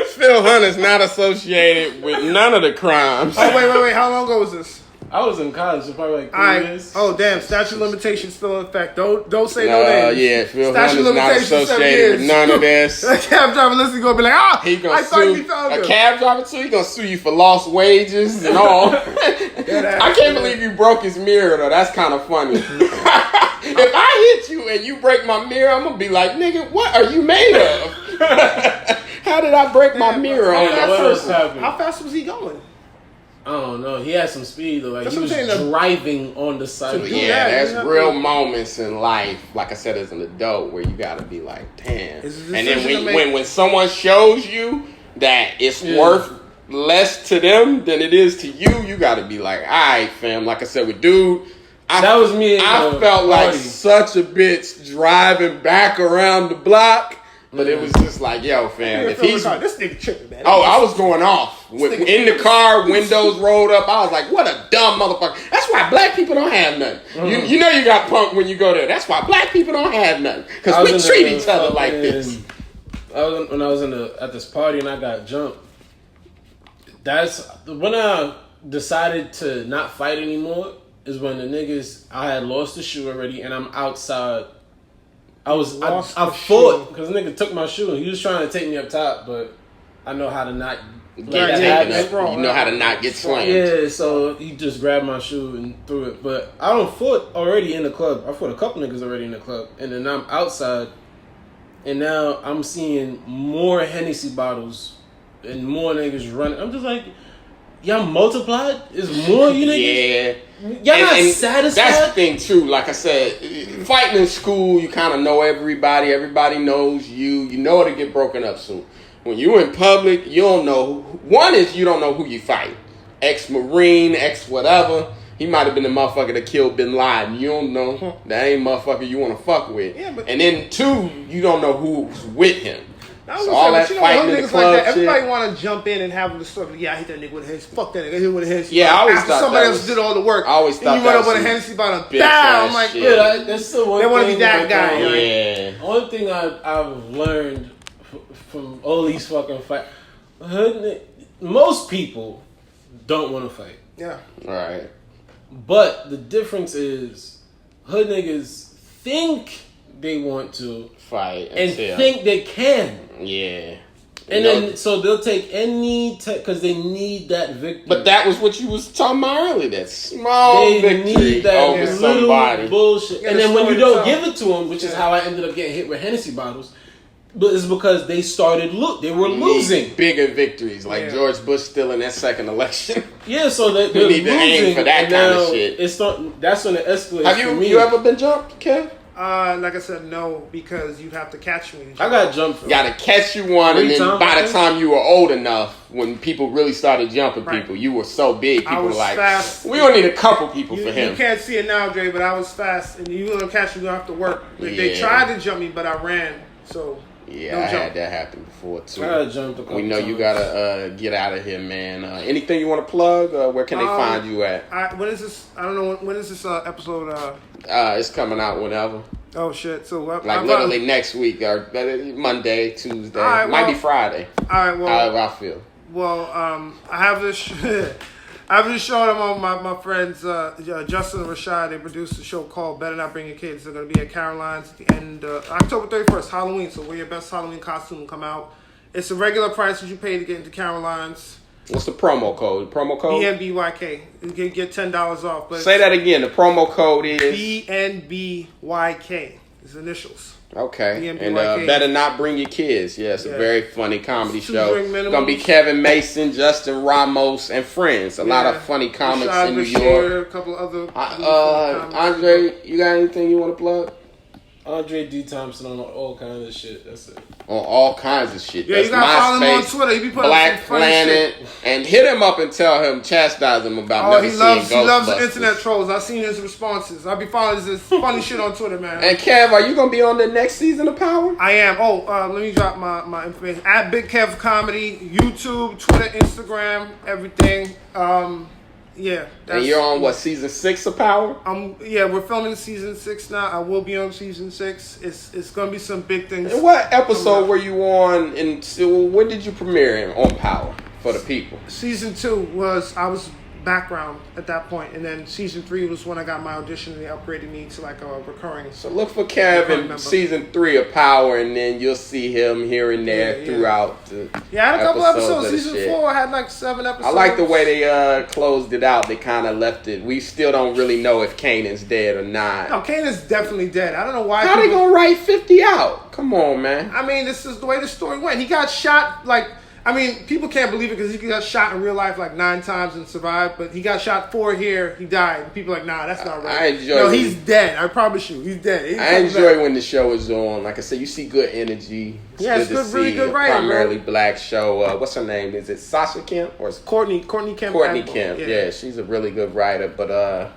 Phil Hunter's not associated with none of the crimes. Oh, wait. How long ago was this? I was in college, so probably like 3 years. Oh, damn. Statute of limitations still in effect. Don't say no names. Yeah, Phil Hunter's not associated with none of this. A cab driver listening going to be like, he gonna sue a cab driver too. He gonna sue you for lost wages and all. I can't believe you broke his mirror though. That's kind of funny. If I hit you and you break my mirror, I'm gonna be like, nigga, what are you made of? How did I break my mirror on that person? How fast was he going? I don't know. He had some speed though. Like he was driving on the side. So, yeah, there's real moments in life, like I said, as an adult, where you gotta be like, damn. And then when someone shows you that it's worth less to them than it is to you, you gotta be like, all right, fam. Like I said with dude, that was me. I felt like such a bitch driving back around the block. But it was just like, yo, fam, if he's... This nigga tripping, man. Oh, I was going off. In the car, windows rolled up. I was like, what a dumb motherfucker. That's why black people don't have nothing. Mm-hmm. You know you got punked when you go there. That's why black people don't have nothing. Because we treat each other like this. When I was at this party and I got jumped, that's... When I decided to not fight anymore is when the niggas, I had lost the shoe already and I'm outside. I fought because the nigga took my shoe and he was trying to take me up top, but I know how to not Get taken up. You know how to not get slammed. Yeah, so he just grabbed my shoe and threw it. But I don't fought already in the club. I fought a couple niggas already in the club. And then I'm outside. And now I'm seeing more Hennessy bottles and more niggas running. I'm just like, y'all multiplied? Is more you niggas? Yeah. Y'all not satisfied? That's the thing too. Like I said, fighting in school, you kind of know everybody. Everybody knows you. You know it'll get broken up soon. When you in public, you don't know. One is you don't know who you fight. Ex-Marine, ex-whatever. He might have been the motherfucker that killed Bin Laden. You don't know. That ain't motherfucker you want to fuck with. Yeah, but, and then two, you don't know who's with him. So all that fighting in the club like that, everybody want to jump in and have the story. Yeah, I hit that nigga with a Hennessy. Fuck that nigga. I hit him with a Hennessy. Yeah, I always thought somebody else did all the work. I always thought and you went up with a Hennessy bottle. Bow. I'm like, yeah, that's the one. They want to be that guy. Yeah. Right? One thing I've learned from all these fucking fights, most people don't want to fight. Yeah. Right. But the difference is, hood niggas think they want to fight and think they can. Yeah. And then, so they'll take any because they need that victory. But that was what you was talking about earlier. That small victory need that over somebody. Bullshit. Yeah, and then when you don't give it to them, which is how I ended up getting hit with Hennessy bottles, but it's because they started they were losing. Bigger victories, like George Bush still in that second election. Yeah, so they're need losing. to aim for that kind of shit. That's when it escalates. Have you ever been jumped, Kev? Like I said, no, because you'd have to catch me. I got jumped. Got to catch you one, and then by the time you were old enough, when people really started jumping people, you were so big, people were like, fast. we don't need a couple people for him. You can't see it now, Dre, but I was fast, and you gonna catch me, you gonna have to work. They tried to jump me, but I ran, so... Yeah, I had that happen before too. I jumped a couple we know times. You gotta get out of here, man. Anything you want to plug? Where can they find you at? When is this? I don't know. When is this episode? It's coming out whenever. Oh shit! So literally next week or Monday, Tuesday, right, might be Friday. All right. Well, however I feel. Well, I have this. I have this show. I'm on my friends Justin and Rashad. They produced a show called "Better Not Bring Your Kids." They're gonna be at Caroline's at the end October 31st, Halloween. So wear your best Halloween costume and come out. It's a regular price that you pay to get into Caroline's. What's the promo code? BNBYK. You can get $10 off. But say that again. The promo code is BNBYK. It's initials. Okay. And Better Not Bring Your Kids. Yeah, it's a very funny comedy show. It's gonna be Kevin Mason, Justin Ramos, and friends. A lot of funny comics in New York. A couple other. Andre, you got anything you want to plug? Andre D. Thompson on all kinds of shit. That's it. On all kinds of shit. Yeah, that's you gotta follow him on Twitter. He be putting Black some funny Planet, shit. And hit him up and tell him, chastise him about never seeing Ghostbusters. He loves the internet trolls. I've seen his responses. I'll be following this funny shit on Twitter, man. And Kev, are you gonna be on the next season of Power? I am. Let me drop my information. At Big Kev Comedy, YouTube, Twitter, Instagram, everything. Yeah. And you're on what, season 6 of Power? We're filming season 6 now. I will be on season 6. It's gonna be some big things. And what episode were you on? And so when did you premiere on Power for the people? Season 2 I was background at that point, and then season 3 was when I got my audition and they upgraded me to like a recurring. So look for Kev in season 3 of Power, and then you'll see him here and there throughout the I had a couple episodes. Season 4 I had like 7 episodes. I like the way they closed it out. They kind of left it. We still don't really know if Kanan's dead or not. No, Kanan's definitely dead. I don't know why. How they gonna write 50 out? Come on, man. I mean, this is the way the story went. He got shot people can't believe it because he got shot in real life like 9 times and survived, but he got shot 4 here, he died. And people are like, nah, that's not right. He's dead. I promise you, he's dead. I enjoy when the show is on. Like I said, you see good energy. It's good, really good writing. Primarily black show. What's her name? Is it Sasha Kemp or Courtney Kemp? Courtney Kemp. Yeah, she's a really good writer. But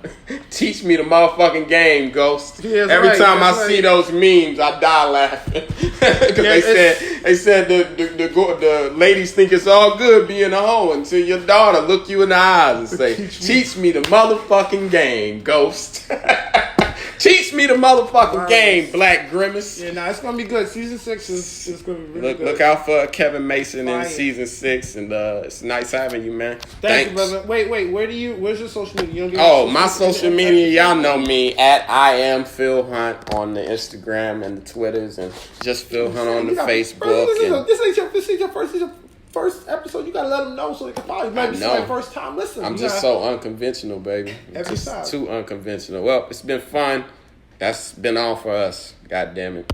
teach me the motherfucking game, Ghost. Every time I see those memes, I die laughing because they said the ladies think it's all good being a hoe until your daughter look you in the eyes and say, "Teach me the motherfucking game, Ghost." Teach me the motherfucking game, Black Grimace. Yeah, it's gonna be good. Season 6 is gonna be really good. Look out for Kevin Mason Fire. in season 6, and it's nice having you, man. Thank you, Thanks. brother. Wait, where's your social media? You don't give Oh, my social media, y'all know me at I am Phil Hunt on the Instagram and the Twitters, and just Phil Hunt on the Facebook. Bro, this ain't your first episode. You gotta let them know so they can follow you. Maybe it's their first time listening. I'm just so unconventional, baby. Every Just time. too unconventional. Well, it's been fun. That's been all for us. God damn it.